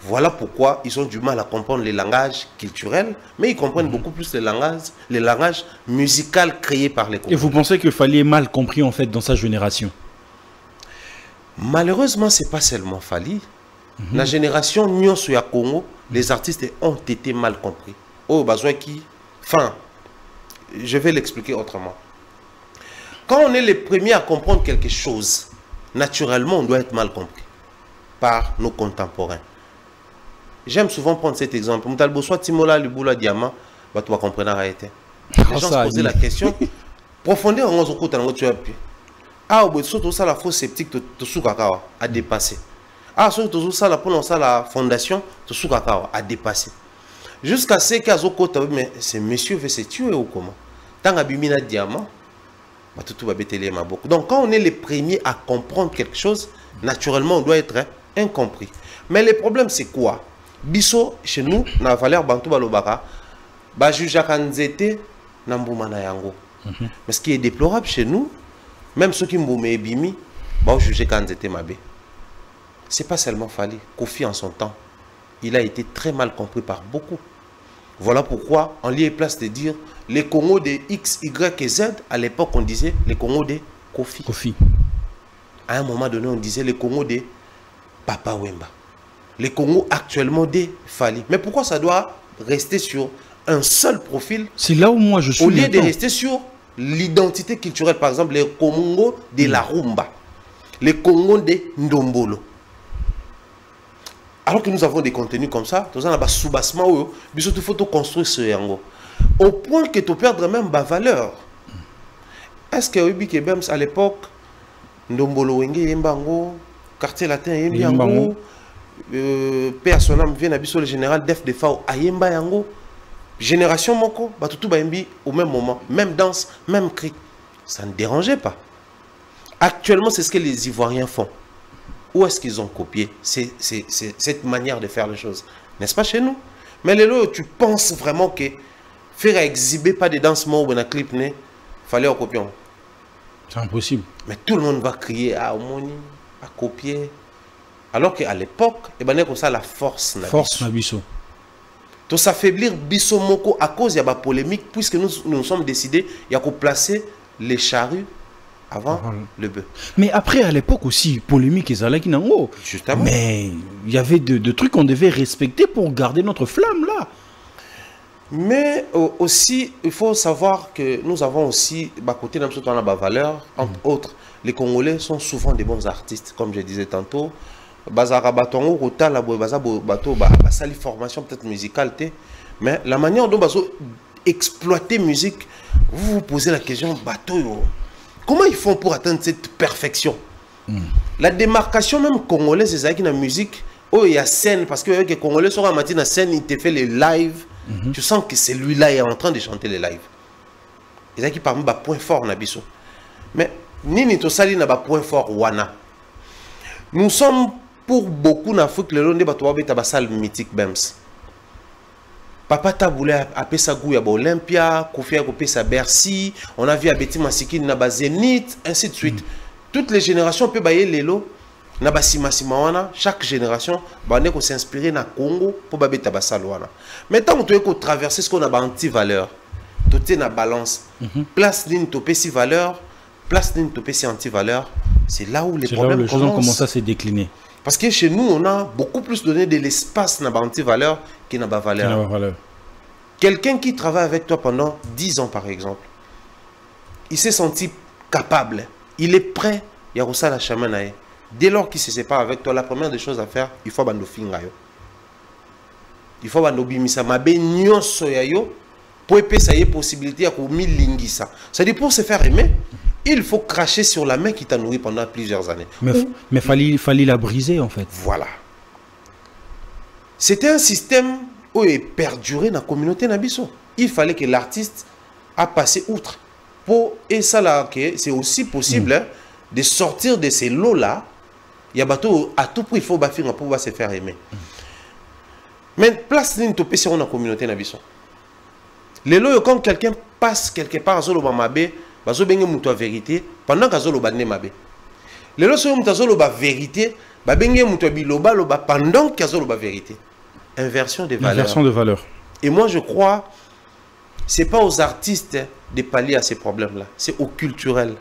Voilà pourquoi ils ont du mal à comprendre les langages culturels, mais ils comprennent beaucoup plus les langages musicaux créés par les Congolais. Et vous pensez que Fali est mal compris en fait dans sa génération? Malheureusement, c'est pas seulement Fali. La génération Nyonso ya Congo, les artistes ont été mal compris. Enfin, je vais l'expliquer autrement. Quand on est les premiers à comprendre quelque chose, naturellement, on doit être mal compris par nos contemporains. J'aime souvent prendre cet exemple. Moutalbo soit Timola, Luboula, Diamant, tu vas comprendre la réalité. Les gens se posaient la question, profondeur, on se côté, tu as pu. Ah, surtout ça, la fausse sceptique, tu soukakawa, a dépassé. Ah, surtout ça, la pour ça, la fondation, tu soukakawa, a dépassé. Jusqu'à ce qu'à Zokota, mais ce monsieur veut se tuer ou comment? Tant à Bimina Diamant, donc quand on est les premiers à comprendre quelque chose, naturellement on doit être incompris. Mais le problème c'est quoi? Biso chez nous, dans la valeur Bantou Balobaka, juge Kanzete Namboumana Yango. Mais ce qui est déplorable chez nous, même ceux qui m'ont bimi, juge Kanzete Mabé. C'est pas seulement Fali. Kofi en son temps, il a été très mal compris par beaucoup. Voilà pourquoi on lui est place de dire les Congo de X, Y et Z. À l'époque, on disait les Congo de Kofi. À un moment donné, on disait les Congo de Papa Wemba. Les Congo actuellement de Fali. Mais pourquoi ça doit rester sur un seul profil? C'est là où moi je suis. Au lieu de rester sur l'identité culturelle, par exemple, les Congo de la Rumba, les Congo de Ndombolo. Alors que nous avons des contenus comme ça, nous avons un sous-bassement, il faut construire ce yango. Au point que tu perds même ma valeur. Est-ce que à l'époque, Ndombolo Wenge Yembango, quartier latin Yembango, personne vient à le général Def Defao à Yemba Yango, génération Moko, tout au même moment, même danse, même cri. Ça ne dérangeait pas. Actuellement, c'est ce que les Ivoiriens font. Où est-ce qu'ils ont copié cette manière de faire les choses? N'est-ce pas chez nous? Mais les lots, tu penses vraiment que faire exhiber pas de danse ou un clip, il fallait en copier. C'est impossible. Mais tout le monde va crier à Omoni, à copier. Alors qu'à l'époque, comme ça la force. Force Nabiso. Tout s'affaiblir Biso Moko à cause de la polémique, puisque nous sommes décidés, il y a qu'à placer les charrues avant le bœuf. Mais après, à l'époque aussi, polémique et Zalaki Nango. Justement. Mais il y avait de trucs qu'on devait respecter pour garder notre flamme là. Mais aussi, il faut savoir que nous avons aussi, côté de la valeur, entre autres, les Congolais sont souvent des bons artistes, comme je disais tantôt. Formation peut-être musicale, mais la manière dont exploiter musique, vous vous posez la question, comment ils font pour atteindre cette perfection? La démarcation même congolaise, c'est ça qui est la musique, il y a scène, parce que les Congolais sont en matière de scène, ils te font les lives, tu sens que c'est lui-là qui est en train de chanter les lives. C'est ça qui parmi les points forts, Nabiso. Mais, Nini Tosali n'a pas point fort, Wana. Nous sommes, pour beaucoup d'Afrique, le long de la salle mythique, Bems. Papa Taboulé a fait sa gouille à Olympia, Kofi a fait sa Bercy, on a vu à Betty Masiki na Zénith, ainsi de suite. Toutes les générations peuvent bailler les lots. Chaque génération va s'inspirer dans le Congo pour bailler Tabassalouana. Maintenant, on doit traverser ce qu'on a anti-valeur. Tout est dans la balance. Place d'une topée si valeur, place d'une topée si anti-valeur. C'est là où les problèmes commencent à se décliner. Parce que chez nous, on a beaucoup plus donné de l'espace dans l'anti-valeur qui n'a pas valeur. Quelqu'un qui travaille avec toi pendant 10 ans, par exemple, il s'est senti capable, il est prêt, il y a aussi la chamanaï. Dès lors qu'il se sépare avec toi, la première des choses à faire, il faut bando fingayo. Il faut bando bimisa mabe nyonso yayo pour épesser possibilité à komi lingisa. C'est-à-dire pour se faire aimer, il faut cracher sur la main qui t'a nourri pendant plusieurs années. Mais fallait la briser en fait. Voilà. C'était un système où il perduré dans la communauté Nabiso. Il fallait que l'artiste a passé outre. Et ça là, c'est aussi possible de sortir de ces lots-là. Il y a bateau à tout prix, il faut bafir pour se faire aimer. Mais place d'une topée sur la communauté Nabiso. Les lots, quand quelqu'un passe quelque part à Zolo Mabé, bazo benge muto vérité pendant que Zolo Bané Mabé. Les lots sont muto Zolo vérité, benge muto biloba loba pendant que Zolo vérité. Inversion des valeurs. Inversion de valeurs. Et moi je crois, c'est pas aux artistes de pallier à ces problèmes-là, c'est aux culturels.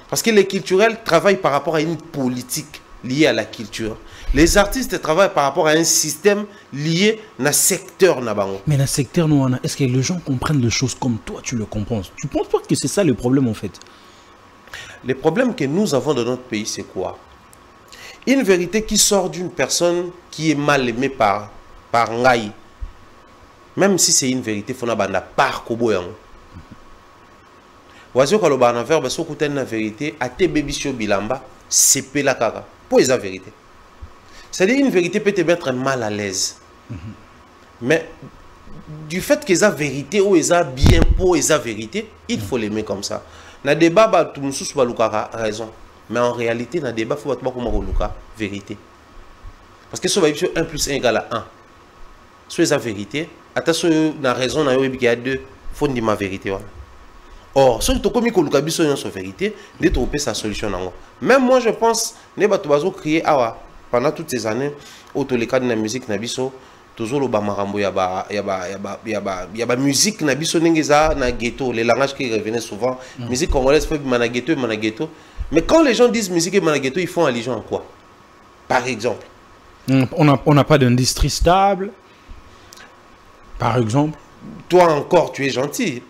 Parce que les culturels travaillent par rapport à une politique liée à la culture. Les artistes travaillent par rapport à un système lié à un secteur. Mais dans le secteur, est-ce que les gens comprennent les choses comme toi, tu le comprends? Tu ne penses pas que c'est ça le problème en fait? Le problème que nous avons dans notre pays, c'est quoi? Une vérité qui sort d'une personne qui est mal aimée par Ngaï. Même si c'est une vérité, il faut la par Koboyan. Oiseau quand le bar n'a fait, parce que la vérité, à tes bébés sur Bilamba, c'est pas la caca. Pour la vérité. C'est-à-dire une vérité peut te mettre mal à l'aise. Mais du fait qu'ils ont vérité ou ils ont bien pour ils ont vérité, il faut l'aimer comme ça. Dans le débat, tout le monde a raison. Mais en réalité, dans le débat, il faut pas vérité. Parce que si 1 plus 1 égale à 1, si ils ont vérité, attention, dans la raison, il y a 2, il faut dire ma vérité. Or, si tu as commis la vérité, tu as trouvé sa solution. Même moi, je pense que tu as créé pendant toutes ces années, au tous les cas de la musique, toujours le marambo, il y a musique na ghetto, les langages qui revenaient souvent. Musique congolaise, ghetto. Mais quand les gens disent musique et ghetto, ils font allusion à quoi? Par exemple, on n'a pas d'industrie stable. Par exemple. Toi encore, tu es gentil.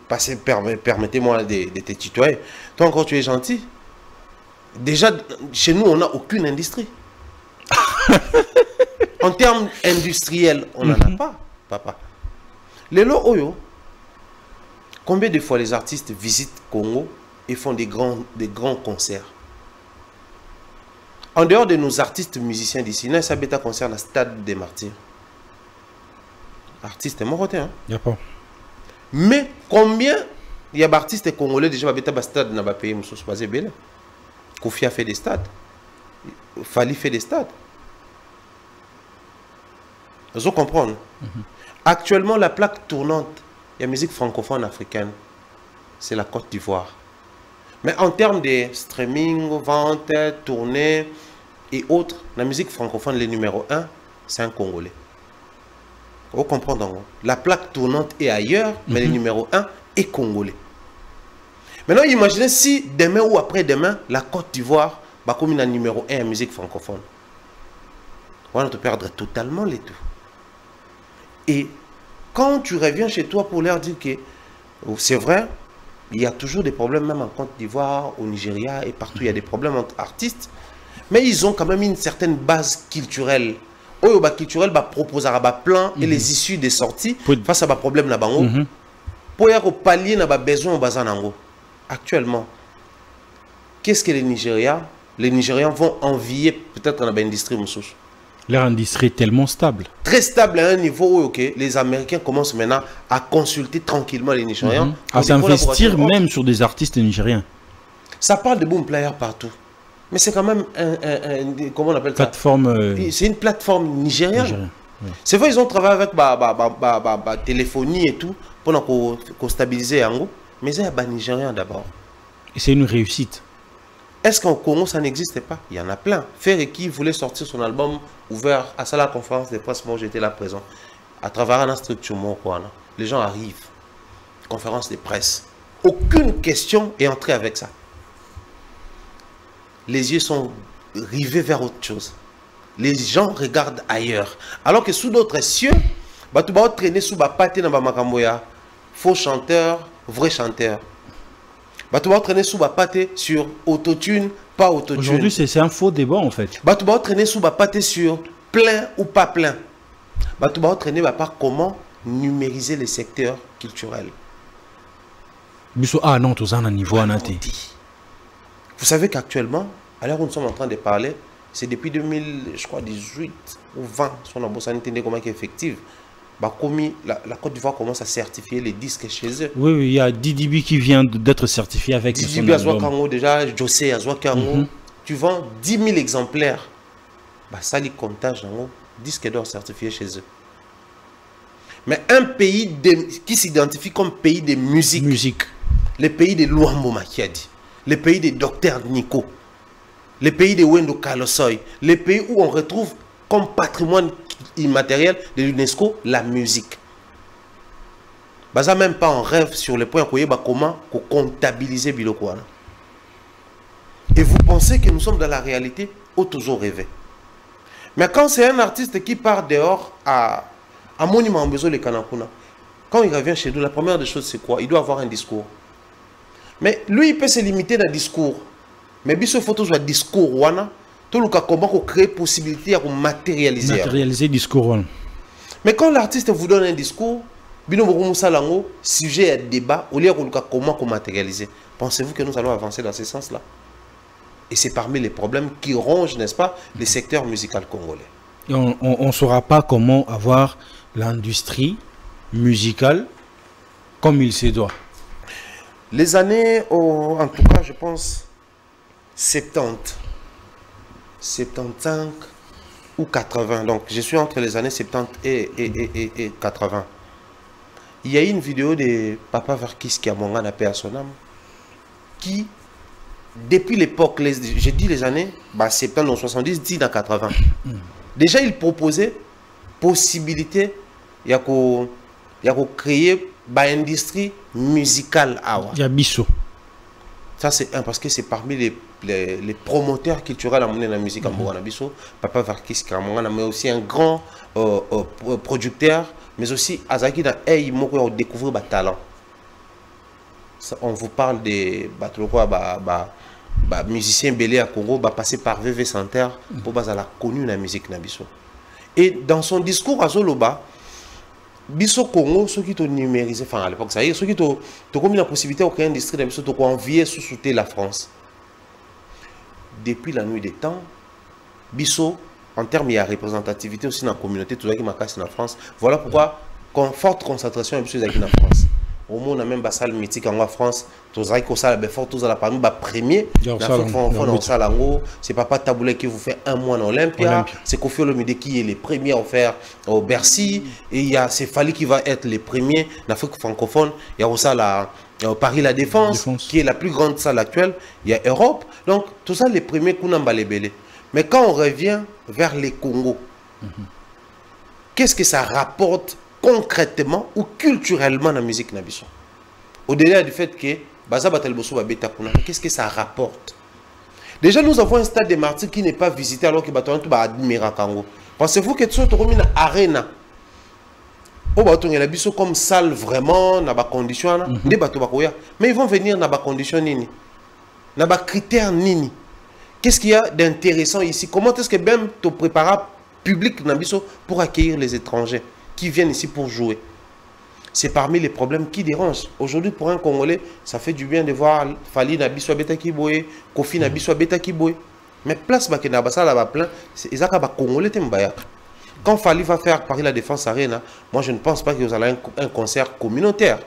Permettez-moi de te tutoyer. Toi encore, tu es gentil. Déjà, chez nous, on n'a aucune industrie. En termes industriels, on n'en a pas, papa. Les lots Oyo, combien de fois les artistes visitent Congo et font des grands concerts? En dehors de nos artistes musiciens d'ici, ça bêta concert dans le stade des Martyrs. Artiste moroté, hein? Il n'y a pas. Mais combien il y a d'artistes congolais déjà dans le stade dans le pays? Kofi a fait des stades. Fali fait des stades. Vous comprenez? Actuellement, la plaque tournante, il y a musique francophone africaine. C'est la Côte d'Ivoire. Mais en termes de streaming, vente, tournée et autres, la musique francophone, le numéro 1, c'est un Congolais. Vous comprenez? La plaque tournante est ailleurs, mais le numéro 1 est Congolais. Maintenant, imaginez si demain ou après-demain, la Côte d'Ivoire va comme un numéro 1 en musique francophone. On va perdre totalement les tout. Et quand tu reviens chez toi pour leur dire que c'est vrai, il y a toujours des problèmes, même en Côte d'Ivoire, au Nigeria et partout, il y a des problèmes entre artistes, mais ils ont quand même une certaine base culturelle. Oyo ba culturel ba proposer ba plan et les issues des sorties face à ba problème na bango pour y pallier na ba besoin bazanango. Actuellement, qu'est-ce que les Nigérians vont envier peut-être dans l'industrie moussouche. Leur industrie est tellement stable. Très stable à un niveau où les Américains commencent maintenant à consulter tranquillement les Nigérians. À s'investir même sur des artistes nigériens. Ça parle de boom player partout. Mais c'est quand même comment on appelle ça? C'est une plateforme nigérienne. Oui. C'est vrai, ils ont travaillé avec la téléphonie et tout pour stabiliser Ango. Mais il y a des Nigériens d'abord. Et c'est une réussite. Est-ce qu'en Congo, ça n'existe pas? Il y en a plein. Fereki voulait sortir son album ouvert à ça, la conférence de presse. Moi, j'étais là présent. À travers une structure, les gens arrivent. Conférence de presse. Aucune question est entrée avec ça. Les yeux sont rivés vers autre chose. Les gens regardent ailleurs. Alors que sous d'autres cieux, tu vas traîner sous la pâté dans Makamboya. Faux chanteur, vrai chanteur. Tu vas traîner sous la pâté sur autotune, pas autotune. Aujourd'hui, c'est un faux débat en fait. Tu vas traîner sous la pâté sur plein ou pas plein. Tu vas traîner par comment numériser les secteurs culturels. Ah non, tout ça à un niveau Vous savez qu'actuellement, à l'heure où nous sommes en train de parler, c'est depuis 2018 ou 20, son abossanité n'est comment effective. La Côte d'Ivoire commence à certifier les disques chez eux. Oui, il y a Didi qui vient d'être certifié avec Didi Azwakango déjà, José Azwakango. Tu vends 10 000 exemplaires. Ça les comptage dans disque d'or certifié chez eux. Mais un pays qui s'identifie comme pays de musique. Les pays de Luambo Makiadi, les pays de Dr Nico, les pays de Wendo Kalosoy, les pays où on retrouve comme patrimoine immatériel de l'UNESCO la musique. Ça même pas en rêve sur le point comment comptabiliser Biloko. Et vous pensez que nous sommes dans la réalité ou toujours rêvé. Mais quand c'est un artiste qui part dehors à Monument Mbezo le Kanakuna, quand il revient chez nous, la première des choses c'est quoi? Il doit avoir un discours. Mais lui, il peut se limiter dans le discours. Mais il faut toujours un discours. Tout le cas, comment créer possibilité de matérialiser. Matérialiser le discours. Mais quand l'artiste vous donne un discours, sujet à débat, au lieu de comment matérialiser. Pensez-vous que nous allons avancer dans ce sens-là? Et c'est parmi les problèmes qui rongent, n'est-ce pas, les secteurs musicaux congolais. Et on ne saura pas comment avoir l'industrie musicale comme il se doit. Les années, en tout cas, je pense, 70, 75 ou 80. Donc, je suis entre les années 70 et 80. Il y a une vidéo de Papa Verkis qui a mon gars à son âme, qui, depuis l'époque, j'ai dit les années 70 ou 70, dit dans 80. Déjà, il proposait possibilité, il y a créer une industrie musicale. Il y a Bissot. Ça, c'est un, parce que c'est parmi les promoteurs culturels à la musique en Bourana Bissot. Papa Verkis, mais aussi un grand producteur, mais aussi Azaki dans Hey Moko découvrir le talent. On vous parle des musiciens belés à Congo, passer par VV Santerre pour la connu la musique Nabiso. Et dans son discours à Zoloba, Biso Congo, ceux qui ont numérisé, enfin à l'époque, ça y est, ceux qui ont commis la possibilité de créer une industrie Nabiso, ont envié sous-souter la France. Depuis la nuit des temps, Biso, en termes de représentativité aussi dans la communauté, tout ça qui m'a cassé en France, voilà pourquoi, forte concentration de Biso en France. Au moins, on a même une salle mythique en France. Tout ça, parmi les premiers. C'est Papa Taboulé qui vous fait un mois en Olympia. C'est Kofi Olomide qui est le premier à faire au Bercy. Et il y a Fali qui va être le premier en Afrique francophone. Il y a aussi Paris La Défense, qui est la plus grande salle actuelle. Il y a Europe. Donc, tout ça, les premiers Kounamba les belés. Mais quand on revient vers les Congo, qu'est-ce que ça rapporte concrètement ou culturellement dans la musique Nabiso? Au-delà du fait que qu'est-ce que ça rapporte? Déjà, nous avons un stade de martyrs qui n'est pas visité alors que Batoan va admirer Kango. Pensez-vous que tout ce qui est arena Oh, bah, on a biso comme salle vraiment, n'a pas condition, des bateaux bakoya. Mais ils vont venir n'a pas condition nini, n'a pas critère nini. Qu'est-ce qu'il y a d'intéressant ici? Comment est-ce que même tu prépares public n'a biso pour accueillir les étrangers qui viennent ici pour jouer? C'est parmi les problèmes qui dérangent. Aujourd'hui, pour un Congolais, ça fait du bien de voir Fali Nabiso Beta Kiboé, Kofi Nabiso Beta Kiboé. Mais place Bakena Bassa là-bas plein, c'est Isaka Congolais Tembaya. Quand Fali va faire Paris la Défense Arena, moi je ne pense pas que vous allez un concert communautaire.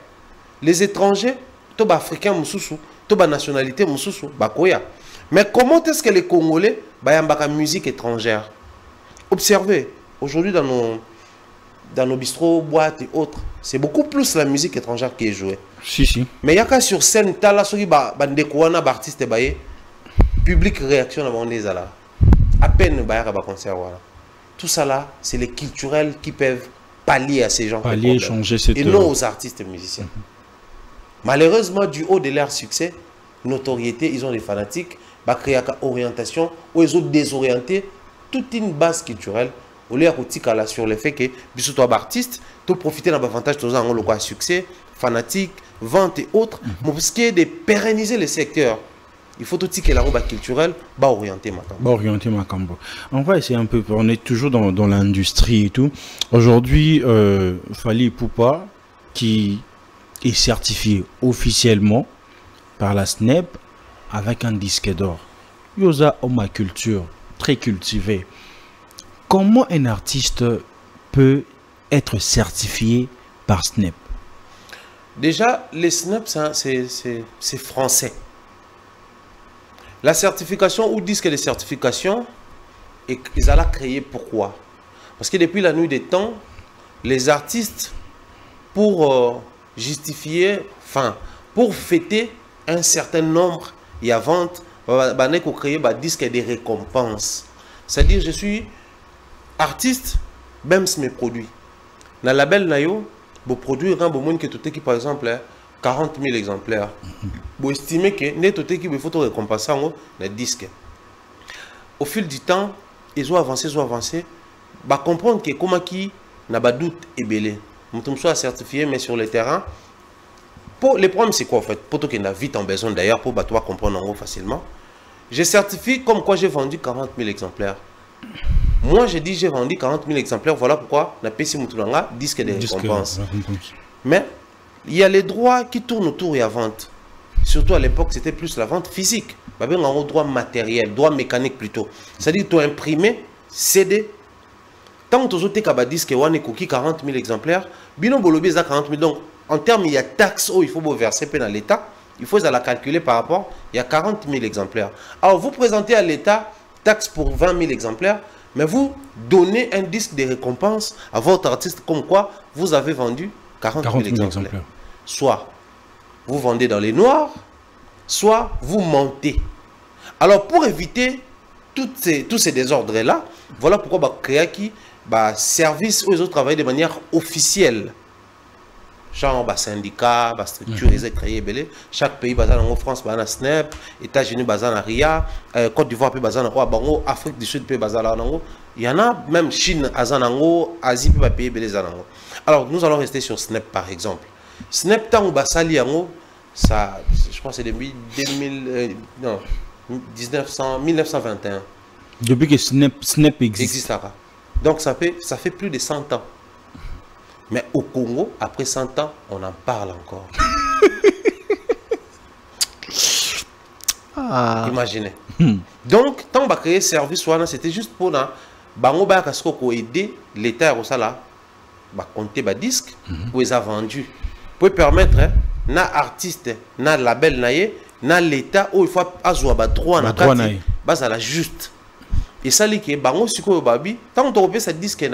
Les étrangers, Toba Africains Moussoussou, Toba nationalité Moussoussou, Bakoya. Mais comment est-ce que les Congolais bayambaka musique étrangère? Observez, aujourd'hui dans nos bistrots, boîtes et autres, c'est beaucoup plus la musique étrangère qui est jouée. Si. Mais il y a qu'à sur scène, tu as là, artiste, public réaction avant les ala. À peine, concert, voilà. Tout ça là, c'est les culturels qui peuvent pallier à ces gens. Pallier, changer cette... Et non aux artistes et musiciens. Malheureusement, du haut de leur succès, notoriété, ils ont des fanatiques, créer une orientation, ou ils ont désorienté toute une base culturelle. Au lieu de sur le fait que, si tu es artiste, tu profiter d'un avantage de le succès, fanatique, vente et autres. Mais pour ce qui est de pérenniser le secteur, il faut tout que la robe culturelle va orienter Makambo. On va essayer un peu, on est toujours dans l'industrie et tout. Aujourd'hui, Fally Ipupa, qui est certifié officiellement par la SNEP avec un disque d'or. Yosa Oma Culture, très cultivé. Comment un artiste peut être certifié par SNEP? Déjà, les SNEP, c'est français. La certification ou disque de certification, ils allaient créer pourquoi? Parce que depuis la nuit des temps, les artistes, pour justifier, enfin, pour fêter un certain nombre, il y a vente, ils ont créé un disque de récompense. C'est-à-dire, je suis artiste, même si mes produits. Dans le label Nayo, vos produits rendent que tout qui par exemple 40 000 exemplaires. Vous estimez que net tout qui faut récompenser le disque. Au fil du temps, ils ont avancé, bah comprendre que comment qui n'a pas doute et belé. Nous sommes certifiés mais sur le terrain. Pour les problèmes c'est quoi en fait? Pour tout qu'il a vite en besoin d'ailleurs pour toi comprendre facilement. Je certifie comme quoi j'ai vendu 40 000 exemplaires. Moi, j'ai dit j'ai vendu 40 000 exemplaires. Voilà pourquoi on a payé Moutulanga disque de récompense. Mais il y a les droits qui tournent autour et à vente. Surtout à l'époque, c'était plus la vente physique. Il y a un droit matériel, droit mécanique plutôt. C'est-à-dire que tu as imprimé, CD. Tant que tu as un disque qui 40 000 exemplaires, Bino Bolobi a 40 000. Donc, en termes, il y a taxe, il faut verser dans l'État. Il faut la calculer par rapport. Il y a 40 000 exemplaires. Alors, vous présentez à l'État taxe pour 20 000 exemplaires. Mais vous donnez un disque de récompense à votre artiste comme quoi vous avez vendu 40 000 exemplaires. Soit vous vendez dans les noirs, soit vous mentez. Alors pour éviter tous ces désordres-là, voilà pourquoi créer qui service aux autres travailler de manière officielle. Genre syndicat, structure, créé, chaque pays basé en France, basé en SNEP, États-Unis basé en RIA, Côte d'Ivoire basé en Bango, Afrique du Sud basé en il y en a même Chine Azanango, Asie pays belé Alors nous allons rester sur SNEP par exemple. SNEP tant ou sali ça, je pense c'est depuis 1921. Depuis que SNEP existe. Donc ça fait plus de 100 ans. Mais au Congo, après 100 ans, on en parle encore. Imaginez. Donc, tant que créer service, c'était juste pour aider l'État à compter les disques pour les avoir vendus. Pour permettre na artiste, na label, na l'État où il faut avoir droit à la juste. Et ça, c'est que tant que tu as ce disque,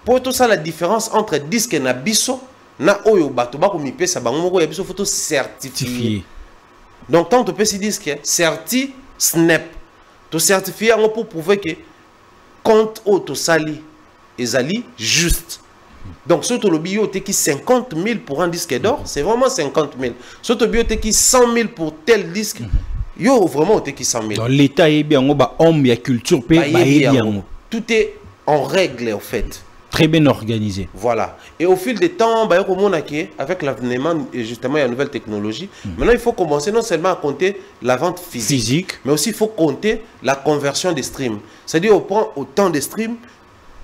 pour tout ça, la différence entre disque et biso, na oyo bato ba ko mipesa bango moko ya biso photo certifié. Donc tant que tu disque certi SNEP, tu certifié pour prouver que compte auto sali ezali juste. Donc surtout le bio te qui 50 000 pour un disque d'or, c'est vraiment 50 000. Surtout le bio te qui 100 000 pour tel disque, yo vraiment te qui 100 000. Dans l'état est bien, on ba homme ya culture pe ba bien. Tout est en règle en fait. Très bien organisé. Voilà. Et au fil des temps, avec l'avènement, justement, il y a une nouvelle technologie. Maintenant, il faut commencer non seulement à compter la vente physique, mais aussi il faut compter la conversion des streams. C'est-à-dire, on prend autant de streams,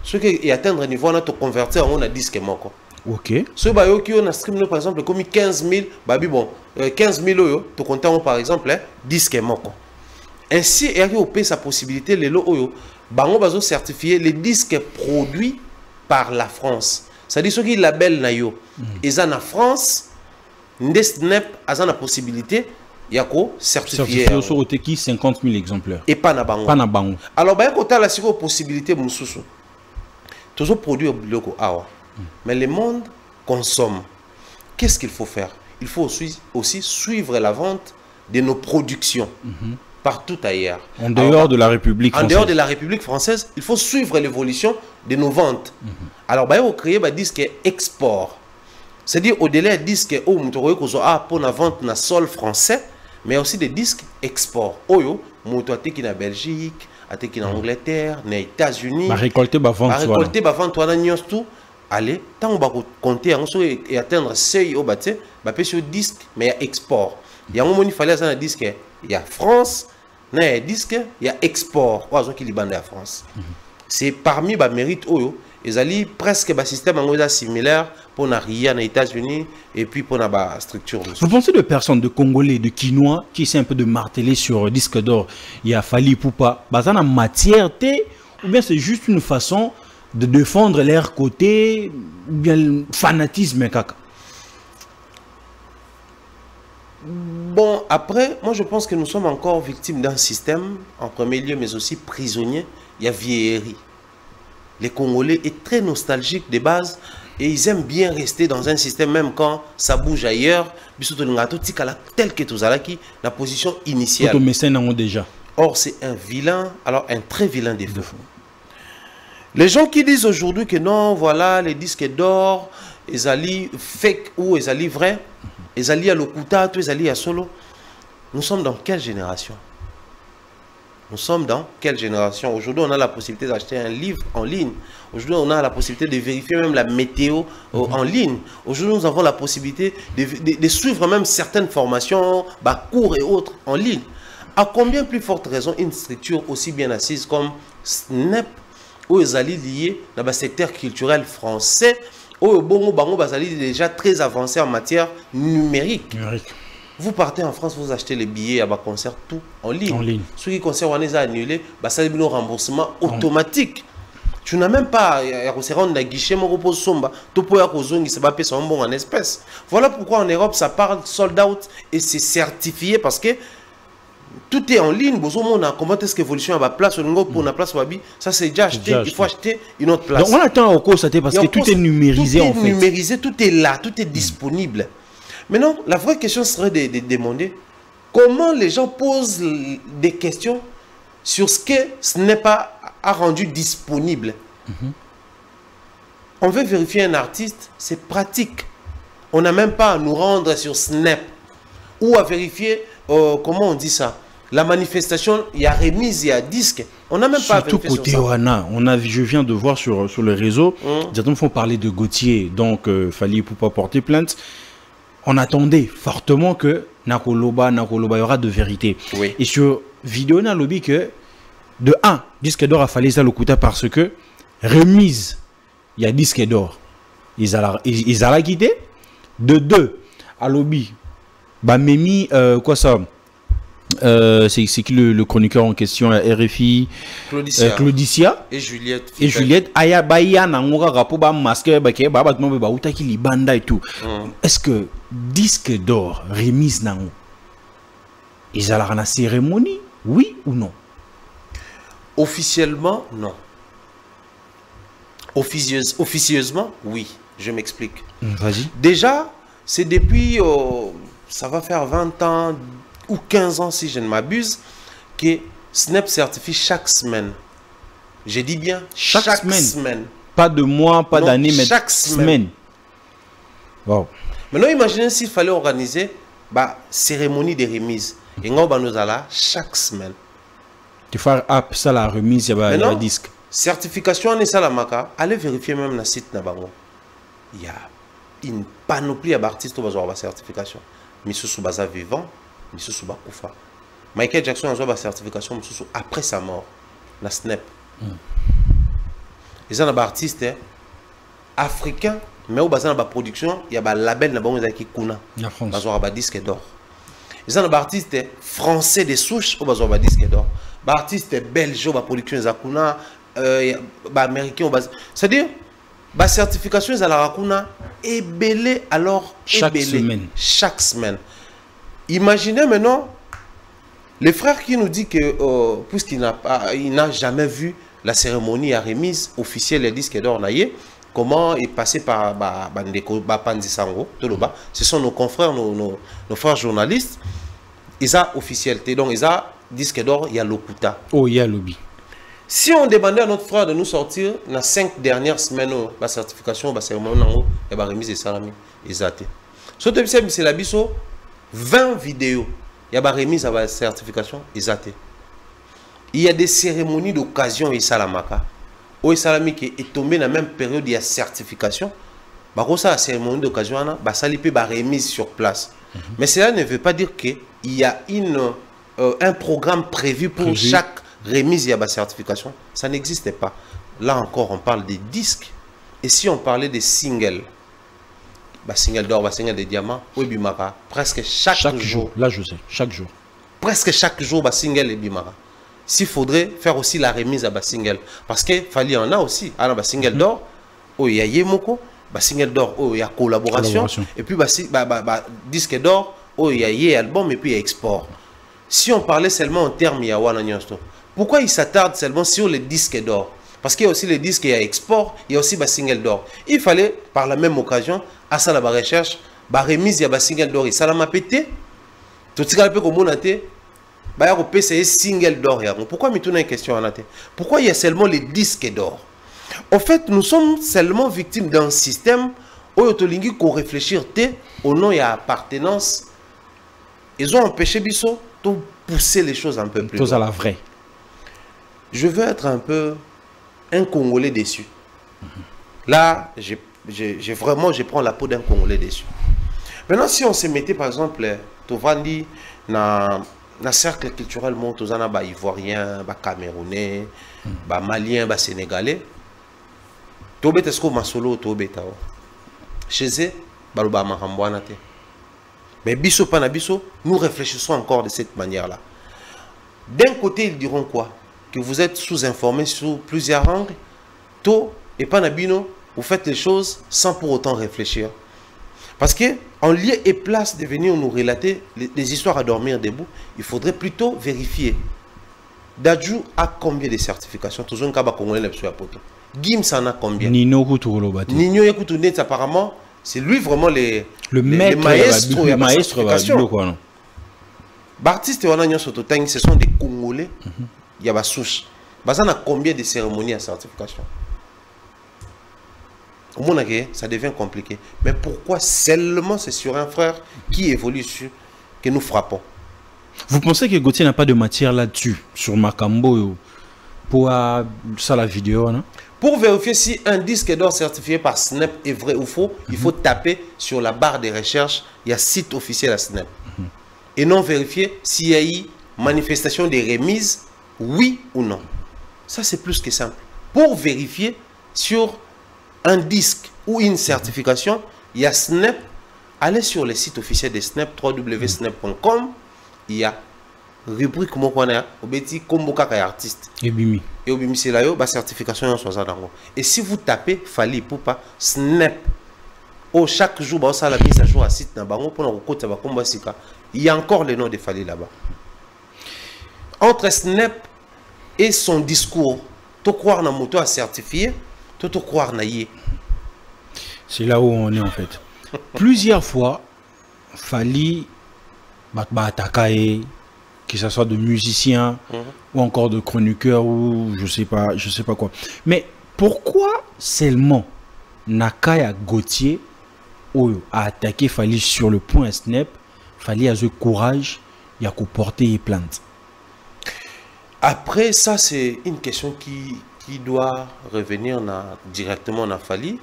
ce qui atteindre un niveau, on a tout converti en un disque moko. Ok. Ce qui on a stream, par exemple, comme 15 000, 15 000 euros, tout comptant, par exemple, disque moko. Ainsi, il y a sa possibilité, les lots, on va certifier les disques produits par la France. C'est-à-dire ceux qui label na yo. Ils ont en France, Snap a la possibilité de certifier. Certifié sur OTK 50 000 exemplaires. Et pas na bango. Pas na bango. Alors, il y a la possibilité de toujours produire le awa. Mais le monde consomme. Qu'est-ce qu'il faut faire? Il faut aussi suivre la vente de nos productions. Partout ailleurs. En dehors de la République française. En dehors de la République française, il faut suivre l'évolution de nos ventes. Alors, il faut créer un disque export. C'est-à-dire, au-delà des disques où on a pour la vente na sol français, mais aussi des disques export. Oyo, moto a en Belgique, a en Angleterre, aux États-Unis. Récolter ma vente. Récolter ma vente, tout. Allez, tant on va compter et atteindre seuil au bâtiment, on sur disque, mais il y a export. Il y a un moment il fallait un disque, il y a France. Il y a disque, il y a export. En France. C'est parmi les mérites, ils ont presque un système similaire pour les États-Unis et puis pour la structure. Vous pensez de personnes, de Congolais, de Quinois, qui essaient un peu de marteler sur disque d'or, il y a Fali Poupa, en matière, ou bien c'est juste une façon de défendre leur côté, ou bien le fanatisme, caca? Bon, après, moi je pense que nous sommes encore victimes d'un système, en premier lieu, mais aussi prisonniers. Il y a vieillerie. Les Congolais sont très nostalgiques de base et ils aiment bien rester dans un système, même quand ça bouge ailleurs. Tel que tout la position initiale. Déjà. Or, c'est un vilain, alors un très vilain défaut. Les gens qui disent aujourd'hui que non, voilà, les disques d'or, ils allaient fake ou ils allaient vrai. Ils allaient à l'Okuta, ils allaient à Solo. Nous sommes dans quelle génération? Nous sommes dans quelle génération? Aujourd'hui, on a la possibilité d'acheter un livre en ligne. Aujourd'hui, on a la possibilité de vérifier même la météo en ligne. Aujourd'hui, nous avons la possibilité de suivre même certaines formations, cours et autres en ligne. À combien plus forte raison une structure aussi bien assise comme Snap, où ils allaient liés dans le secteur culturel français, où Bongo déjà très avancé en matière numérique. Vous partez en France, vous achetez les billets à concert, tout en ligne. Ceux qui concert, on les a annulés, ça a un remboursement automatique. Tu n'as même pas à se rendre à guichet, mon repos somba, tout pour y bon en espèces. Voilà pourquoi en Europe, ça parle sold out et c'est certifié parce que tout est en ligne. Comment est-ce qu'évolution a place pour une place ça c'est déjà acheté. Il faut acheter une autre place. Donc on attend au cours, parce que tout est numérisé en fait. Tout est numérisé, tout est là, tout est disponible. Maintenant, la vraie question serait de demander comment les gens posent des questions sur ce que ce n'est pas rendu disponible. On veut vérifier un artiste, c'est pratique. On n'a même pas à nous rendre sur Snap ou à vérifier, comment on dit ça, la manifestation, il y a remise, il y a disque. On n'a même pas à vérifier côté sur ça. Je viens de voir sur le réseau, certains font parler de Gauthier, donc fallait pas porter plainte. On attendait fortement que Nakoloba, il y aura de vérité. Oui. Et sur vidéo, on a lobby que, de 1, disque d'or a fallu ça le coûter parce que, remise, il y a disque d'or. Ils allaient quitter. De 2, à lobby, Memi, quoi ça? C'est qui le chroniqueur en question, RFI, Claudicia et Juliette. Et Juliette, aya baya nangoka rapo ba masque ba ke ba batmo ba utaki libanda et tout. Est-ce que disque d'or remise nango ils allaient à la cérémonie, oui ou non? Officiellement, non. Officieusement, oui. Je m'explique. Vas-y. Déjà, c'est depuis, ça va faire 20 ans ou 15 ans si je ne m'abuse, que Snap certifie chaque semaine. J'ai dit bien chaque semaine. Pas de mois, pas d'année, mais chaque semaine. Wow. Maintenant, imaginez s'il fallait organiser cérémonie de remise. Et nous allons chaque semaine. Tu fais ça la remise, il y a un disque. Certification en Salamaka, allez vérifier même dans le site Nabango. Il y a une panoplie d'artistes qui ont la certification. Missou Soubaza vivant, Missou Souba Koufa. Michael Jackson a la certification après sa mort, la SNEP. Ils ont des artistes africains, mais au bas de la production, il y a un label qui est la France. Ils ont un disque d'or. Ils ont des artistes français de souche, ils ont un disque d'or. Des artistes belges, ils ont la production des américains. C'est-à-dire, la certification, ils ont la racuna ébélé alors chaque semaine. Chaque semaine. Imaginez maintenant, les frères qui nous disent que, puisqu'il n'a jamais vu la cérémonie à remise officielle des disques d'or, comment est passé par Pandi Sango, ce sont nos confrères, nos frères journalistes, ils ont officialité, donc ils ont disque d'or, il y a l'Okuta. Oh, il y a lobby. Si on demandait à notre frère de nous sortir dans les 5 dernières semaines, la certification, la cérémonie, la remise de salami, ils ont été. Surtout si c'est la biso, 20 vidéos, il y a la remise à la certification, ils ont été. Il y a des cérémonies d'occasion et salamaka. Au salami qui est tombé dans la même période il y a certification. La cérémonie d'occasion, ça peut être remise sur place. Mais cela ne veut pas dire qu'il y a un programme prévu pour chaque remise et la certification. Ça n'existe pas. Là encore, on parle des disques. Et si on parlait des singles, single d'or, single de diamants, presque chaque jour. Là, je sais, chaque jour. Presque chaque jour, single et bimara. S'il faudrait faire aussi la remise à single. Parce qu'il fallait en a aussi. Alors, single d'or, il y a Yemoko, single d'or, il y a collaboration. Et puis, disque d'or, il y a album et puis il y a export. Si on parlait seulement en termes, il y a Wananyosto. Pourquoi il s'attarde seulement sur les disques d'or? Parce qu'il y a aussi les disques, il y a export, il y a aussi single d'or. Il fallait, par la même occasion, à ça la recherche, remise, il y a single d'or. Et ça l'a pété. Tout ce qu'on peut communiquer. Il y a un single d'or. Pourquoi me tourne une question en athée? Pourquoi il y a seulement les disques d'or? En fait, nous sommes seulement victimes d'un système où il faut réfléchir au nom et à appartenance. Ils ont empêché Bisso de pousser les choses un peu plus loin. À la vraie. Je veux être un peu un Congolais déçu. Là, je prends la peau d'un Congolais déçu. Maintenant, si on se mettait par exemple, Tovandi, dans le cercle culturel, il y a des Ivoiriens, des Camerounais, des Maliens, des Sénégalais. Tobé Tesco Masolo, Tobé Tao. Chez eux, Baluba Mahambouanate. Mais Bisso Panabisso, nous réfléchissons encore de cette manière-là. D'un côté, ils diront quoi? Que vous êtes sous-informé sous plusieurs angles. To et Panabino, vous faites les choses sans pour autant réfléchir. Parce qu'en lieu et place de venir nous relater les histoires à dormir debout, il faudrait plutôt vérifier. Dadju a combien de certifications? Toujours un cas congolais n'a pas poto. Gims en a combien? Nino Koutourolobati. Nino Koutourolobati, apparemment, c'est lui vraiment le maestro de la certification. Artistes et ce sont des Congolais. Il y a des souches. On a combien de cérémonies à certification? Au monde, ça devient compliqué. Mais pourquoi seulement c'est sur un frère qui évolue sur que nous frappons? Vous pensez que Gauthier n'a pas de matière là-dessus, sur Makambo, pour ça la vidéo, non? Pour vérifier si un disque d'or certifié par Snap est vrai ou faux, il faut taper sur la barre de recherche, il y a site officiel à Snap. Et non vérifier s'il y a eu manifestation de remise, oui ou non. Ça, c'est plus que simple. Pour vérifier sur un disque ou une certification, il y a Snap. Allez sur le site officiel de Snap, www.snap.com. Il y a rubrique obeti komboka kay artiste. Et bimi. Et obimi c'est là yo ba certification en soit dango. Et si vous tapez Fally Ipupa Snap, chaque jour ba ça la mise à jour à site na bango pour na kota ba komba sika. Il y a encore le nom de Fally là-bas. Entre Snap et son discours, tu croire na moto à certifier, tu croire na yé. C'est là où on est en fait. Plusieurs fois, Fally attaquer, que ce soit de musiciens ou encore de chroniqueurs ou je sais pas quoi. Mais pourquoi seulement Nakaya Gauthier a attaqué Fally sur le point Snap? Fally a eu courage, il y a qu'à porter plainte. Après ça, c'est une question qui qui doit revenir directement à Fali,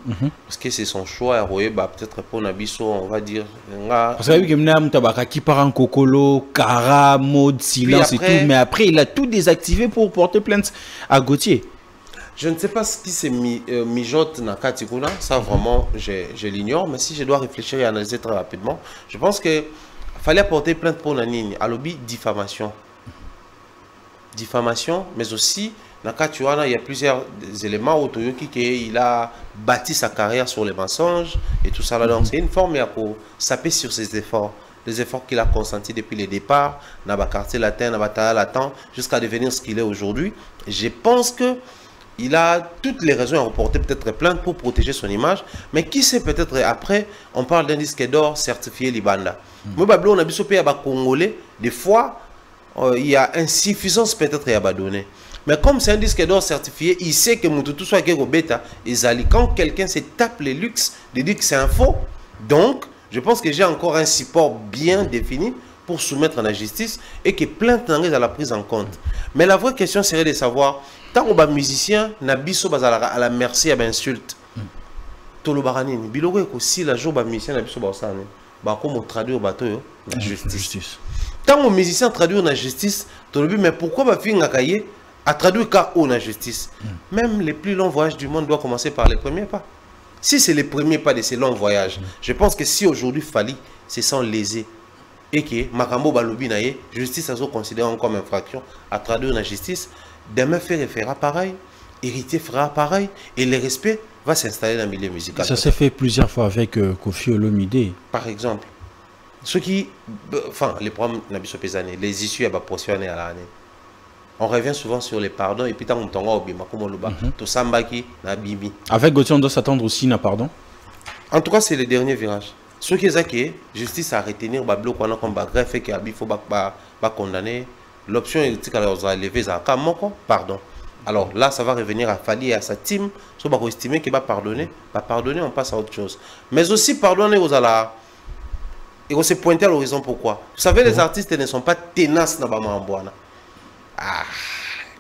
parce que c'est son choix, peut-être pour Nabiso, on va dire. Parce que qui part en Kokolo, Kara, mode, silence après, et tout, mais après il a tout désactivé pour porter plainte à Gauthier. Je ne sais pas ce qui s'est mijote dans Katikuna, ça vraiment je l'ignore, mais si je dois réfléchir et analyser très rapidement, je pense qu'il fallait porter plainte pour Nanine, à l'objet diffamation. Diffamation, mais aussi, dans Katuana, il y a plusieurs éléments où il a bâti sa carrière sur les mensonges et tout ça là. Donc c'est une forme pour saper sur ses efforts. Les efforts qu'il a consentis depuis le départ, dans le quartier latin, dans le latin, jusqu'à devenir ce qu'il est aujourd'hui. Je pense que il a toutes les raisons à reporter peut-être plainte pour protéger son image, mais qui sait peut-être après, on parle d'un disque d'or certifié Libanda. Moi, on a vu ce pays à Congolais, des fois, il y a insuffisance peut-être à abandonner. Mais comme c'est un disque d'or certifié, il sait que tout soit bêta, quand quelqu'un se tape les luxes de dire que c'est un faux, donc je pense que j'ai encore un support bien défini pour soumettre à la justice et que plainte n'en est à la prise en compte. Mais la vraie question serait de savoir, tant qu'on est musicien, Nabiso à la merci à l'insulte. Tolo Baranini, Biloko aussi la jour musicien Nabiso Baosane, comme traduire bateau la justice. Tant qu'on musicien traduit la justice, mais pourquoi ma fille Ngakaye a traduit KO la justice? Même les plus longs voyages du monde doivent commencer par les premiers pas. Si c'est les premiers pas de ces longs voyages, je pense que si aujourd'hui Fali se sent lésé et que Makambo Balobi Naye, justice a considéré comme infraction à traduire la justice, demain fait fera pareil, héritier fera pareil, et le respect va s'installer dans le milieu musical. Ça s'est fait plusieurs fois avec Kofi Olomide. Par exemple, ceux qui, enfin, les problèmes Nabiso Pesane, les issues à portionner à l'année. On revient souvent sur les pardons et puis tant qu'on a obima comme on le bat, tout ça mbaki na bibi. Avec Gauthier, on doit s'attendre aussi à pardon. En tout cas, c'est le dernier virage. Ce qui est que justice à retenir bablo qu'on a comme greffe et qu'il faut pas condamner. L'option est de lever ça comme pardon. Alors là, ça va revenir à Fali et à sa team. Si on va estimer qu'il va pardonner, on passe à autre chose. Mais aussi pardonner aux ala. Et on s'est pointé à l'horizon pourquoi. Vous savez, les artistes ne sont pas tenaces dans Bamambouana. Ah,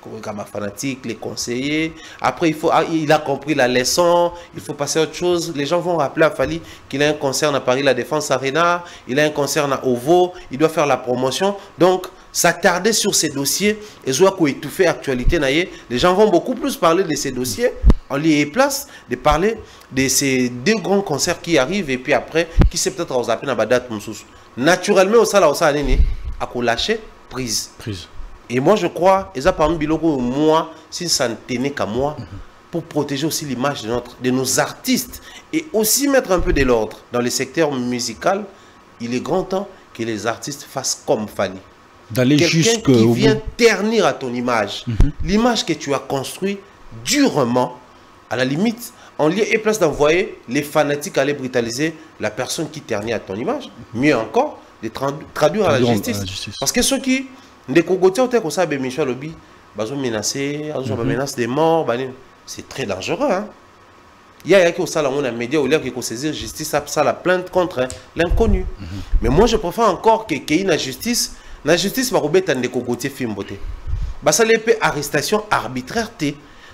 comme fanatique, les conseillers. Après, il a compris la leçon. Il faut passer à autre chose. Les gens vont rappeler à Fali qu'il a un concert à Paris, la Défense Arena. Il a un concert à Ovo. Il doit faire la promotion. Donc, s'attarder sur ces dossiers et soit qu'on étouffe l'actualité. Les gens vont beaucoup plus parler de ces dossiers en lieu et place de parler de ces deux grands concerts qui arrivent et puis après, qui sait peut-être aux appels à Badat Moussous. Naturellement, au sala, à lâcher prise. Et moi, je crois, et ça parmi Biloko, moi, si ça ne tenait qu'à moi, pour protéger aussi l'image de nos artistes et aussi mettre un peu de l'ordre dans le secteur musical, il est grand temps que les artistes fassent comme Fali. D'aller jusqu'au bout. Qui vient ternir à ton image. L'image que tu as construite durement, à la limite, en lieu et place d'envoyer les fanatiques aller brutaliser la personne qui ternit à ton image. Mieux encore, de traduire à la justice. Parce que ceux qui, des Cogotiens, comme ça, Michel Lobby, ils ont menacé, ils ont menacé des morts, c'est très dangereux. Hein? Il y a qui au un média où il y a qui saisir justice, ça la plainte contre l'inconnu. Mais moi, je préfère encore qu'il y ait une justice. La justice va remettre des cocotiers film beauté. Ça l'épée arrestation arbitraire.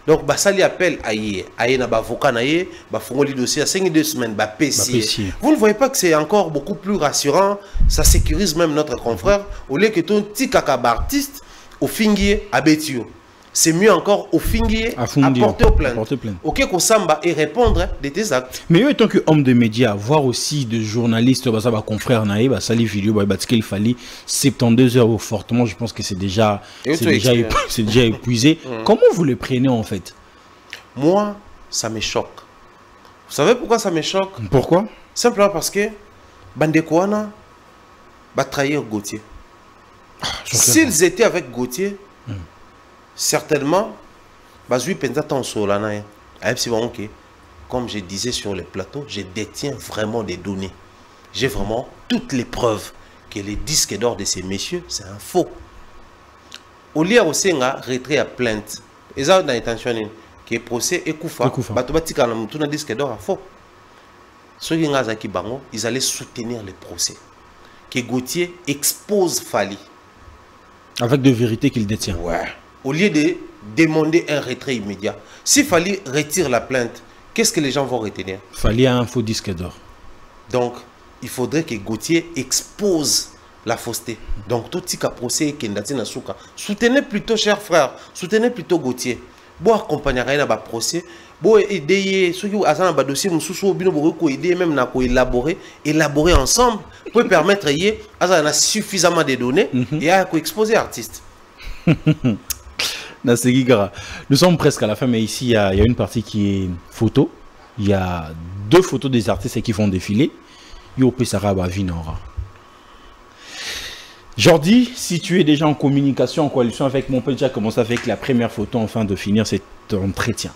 Donc ça lui appelle aïe na avocat naïe, font le dossier à 5 semaines, PC. Vous ne voyez pas que c'est encore beaucoup plus rassurant, ça sécurise même notre confrère au lieu que ton petit caca artiste au fingier à Betio. C'est mieux encore au fingier à porter aux plaintes. Ok, qu'on samba et répondre de tes actes. Mais en tant qu'homme de médias, voir aussi des journalistes, confrères naïe, ça les vidéos, qu'il fallait 72 heures fortement, je pense que c'est déjà épuisé. Comment vous le prenez en fait? Moi, ça me choque. Vous savez pourquoi ça me choque? Pourquoi? Simplement parce que Bandekouana va trahir Gauthier. S'ils étaient avec Gauthier, certainement, comme je disais sur le plateau, je détiens vraiment des données. J'ai vraiment toutes les preuves que les disques d'or de ces messieurs, c'est un faux. Au lieu aussi un retrait à plainte. Et ça, dans l'intention, qui est procès et koufa. Un disque d'or à faux. Ceux qui ils allaient soutenir le procès. Que Gauthier expose Fali. Avec des vérités qu'il détient. Ouais. Au lieu de demander un retrait immédiat. Si Fally retire la plainte, qu'est-ce que les gens vont retenir? Fally a un faux disque d'or. Donc, il faudrait que Gauthier expose la fausseté. Donc, tout ce qui a procès, soutenez plutôt, chers frères, soutenez plutôt Gauthier. Bon, accompagner à un procès. Bon, aider ceux qui ont un dossier, aider même à élaborer ensemble pour permettre à suffisamment de données et à exposer l'artiste. Nous sommes presque à la fin, mais ici il y a une partie qui est photo. Il y a 2 photos des artistes qui vont défiler. Yopé Saraba Vinora. Jordi, si tu es déjà en communication, en coalition avec mon père, déjà commence avec la première photo afin de finir cet entretien.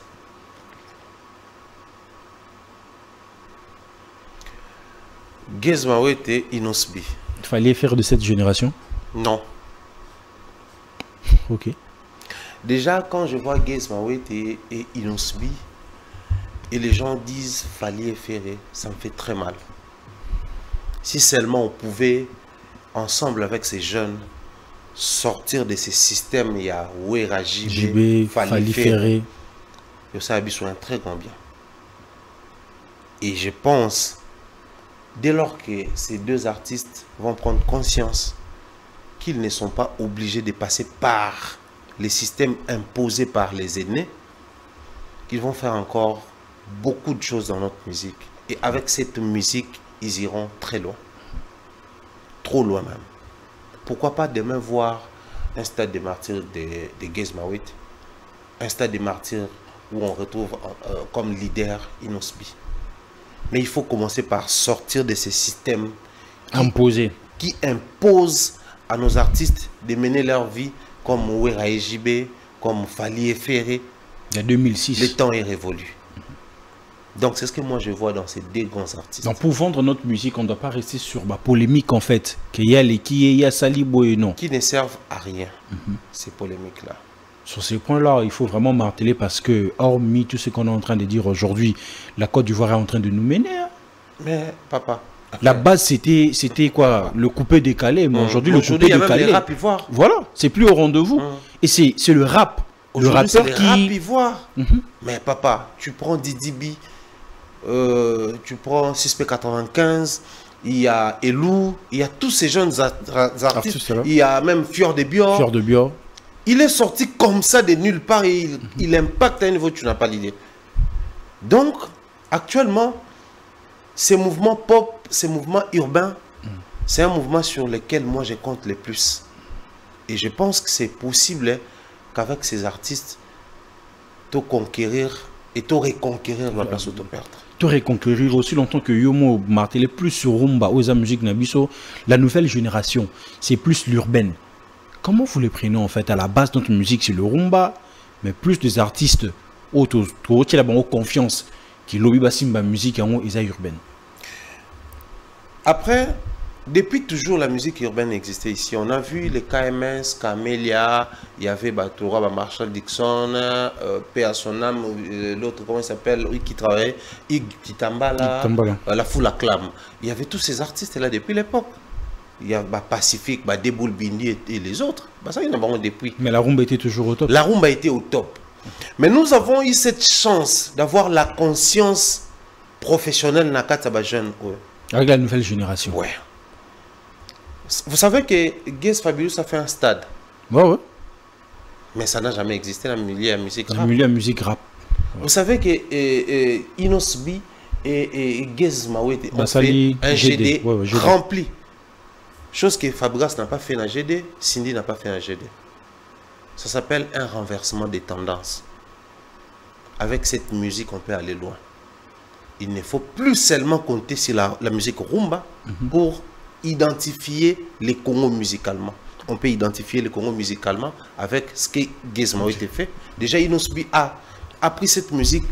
Gez Mawete et Inosbi. Il fallait faire de cette génération? Non. Ok. Déjà, quand je vois Gez Mawete et Inosbi, et les gens disent fallait faire, ça me fait très mal. Si seulement on pouvait, ensemble avec ces jeunes, sortir de ces systèmes, il y a Ouera, JB, fallait faire. Ça a un très grand bien. Et je pense, dès lors que ces 2 artistes vont prendre conscience qu'ils ne sont pas obligés de passer par les systèmes imposés par les aînés, qu'ils vont faire encore beaucoup de choses dans notre musique. Et avec cette musique, ils iront très loin. Trop loin même. Pourquoi pas demain voir un stade de martyrs de Gez Mawete, un stade de martyrs où on retrouve comme leader Inosbi. Mais il faut commencer par sortir de ces systèmes qui imposent à nos artistes de mener leur vie comme Ouera JB, comme Fally Ferré. Il y a 2006. Le temps est révolu. Donc c'est ce que moi je vois dans ces 2 grands artistes. Donc pour vendre notre musique, on ne doit pas rester sur ma polémique en fait. Qu'il y a les qui y a Salibo et non. Qui ne servent à rien, ces polémiques-là. Sur ces points-là, il faut vraiment marteler parce que, hormis tout ce qu'on est en train de dire aujourd'hui, la Côte d'Ivoire est en train de nous mener. Hein. Mais papa... La base, c'était quoi? Le coupé décalé. Mais aujourd'hui, le coupé décalé. Le rap ivoire. Voilà, c'est plus au rendez-vous. Et c'est le rap. Le rappeur qui... rap ivoire. Mais papa, tu prends Didi B, tu prends 6P95, il y a Elou, il y a tous ces jeunes artistes. Il y a même Fior de Bior. Fior de Bior. Il est sorti comme ça de nulle part et il impacte à un niveau que tu n'as pas l'idée. Donc, actuellement, ces mouvements pop, ces mouvements urbains, c'est un mouvement sur lequel moi je compte le plus. Et je pense que c'est possible qu'avec ces artistes, tu conquérir et tu reconquérir la place où tu perdre. Tu reconquérir aussi longtemps que Yomo martelé plus sur Rumba, Oza Musique Nabiso, la nouvelle génération, c'est plus l'urbaine. Comment vous les prenez en fait? À la base, notre musique, c'est le Rumba, mais plus des artistes autour de la confiance qui lobby basimba musique en urbaine. Après, depuis toujours la musique urbaine existait ici. On a vu les KMS, Camélia, il y avait Batora, Marshall Dixon, P à son âme, l'autre comment il s'appelle, qui travaillait, Ig Kitambala, la foule acclame. Il y avait tous ces artistes là depuis l'époque. Il y a Pacifique, Deboul Bindi et les autres. Ça, il y en a depuis. Mais la rumba était toujours au top. La rumba était au top. Mais nous avons eu cette chance d'avoir la conscience professionnelle Nakata jeune. Avec la nouvelle génération. Ouais. Vous savez que Gez Fabulous a fait un stade. Ouais. Mais ça n'a jamais existé dans le milieu de la musique rap. Dans le milieu de la musique rap. Ouais. Vous savez que Inosbi et Gez Mawete ont fait un GD rempli. Chose que Fabregas n'a pas fait dans GD, Cindy n'a pas fait dans GD. Ça s'appelle un renversement des tendances. Avec cette musique, on peut aller loin. Il ne faut plus seulement compter sur la musique rumba pour identifier les Congos musicalement. On peut identifier les Congos musicalement avec ce que Gez Mawete fait. Déjà, Inosbi a pris cette musique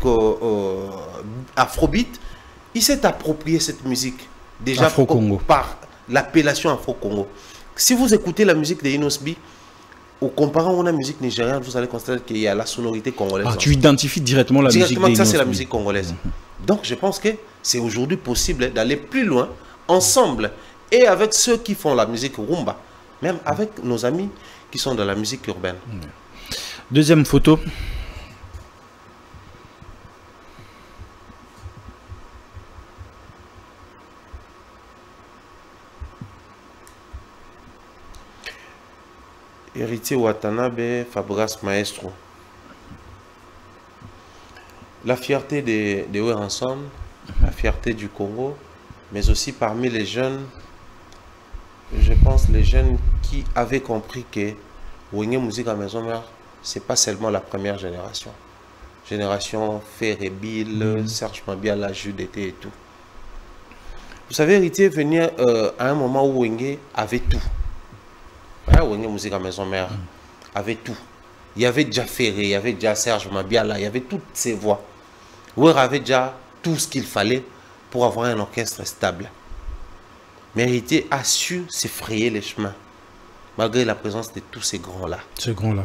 afrobeat. Il s'est approprié cette musique déjà par l'appellation Afro-Congo. Si vous écoutez la musique de Inosbi, au comparant à la musique nigériane, vous allez constater qu'il y a la sonorité congolaise. Ah, tu identifies directement la musique de ça, c'est la musique congolaise. Donc, je pense que c'est aujourd'hui possible d'aller plus loin, ensemble, et avec ceux qui font la musique rumba, même avec nos amis qui sont dans la musique urbaine. Deuxième photo. Héritier Watanabe, Fabregas Maestro. La fierté de Weranson, la fierté du Congo, mais aussi parmi les jeunes, je pense les jeunes qui avaient compris que Wenge Musique à Maison Mère, c'est pas seulement la première génération. Génération Ferrebil, Serge Mabiala, Jude d'été et tout. Vous savez, Héritier venait à un moment où Wenge avait tout. Wenge Musique à Maison Mère avait tout. Il y avait déjà Ferré, il y avait déjà Serge Mabiala, il y avait toutes ces voix. Wenge avait déjà tout ce qu'il fallait pour avoir un orchestre stable. Mais Héritier a su se frayer les chemins, malgré la présence de tous ces grands-là. Ces grands-là.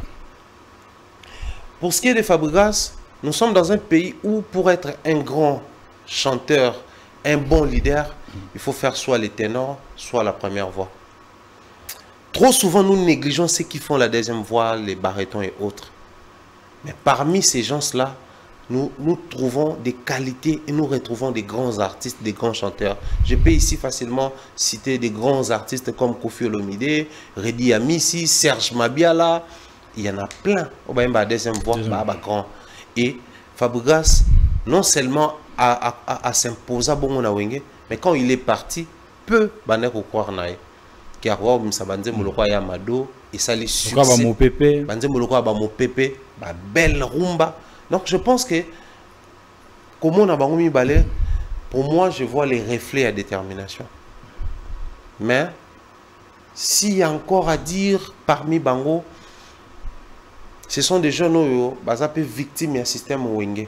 Pour ce qui est de Fabregas, nous sommes dans un pays où pour être un grand chanteur, un bon leader, il faut faire soit les ténors, soit la première voix. Trop souvent, nous négligeons ceux qui font la deuxième voix, les barytons et autres. Mais parmi ces gens-là, nous trouvons des qualités et nous retrouvons des grands artistes, des grands chanteurs. Je peux ici facilement citer des grands artistes comme Kofi Olomide, Redi Amissi, Serge Mabiala. Il y en a plein. La deuxième voix, grand. Et Fabregas, non seulement a s'imposé à Bongo na Wenge, mais quand il est parti, peu banek au croire naï. Car wa msabanze muloko ya Mado et ça les succès. Banze muloko ba mo pepe, ba belle rumba. Donc je pense que comment on a bangomi balé, pour moi je vois les reflets à détermination. Mais s'il y a encore à dire parmi Bango, ce sont des jeunes qui sont victimes du système Wenge.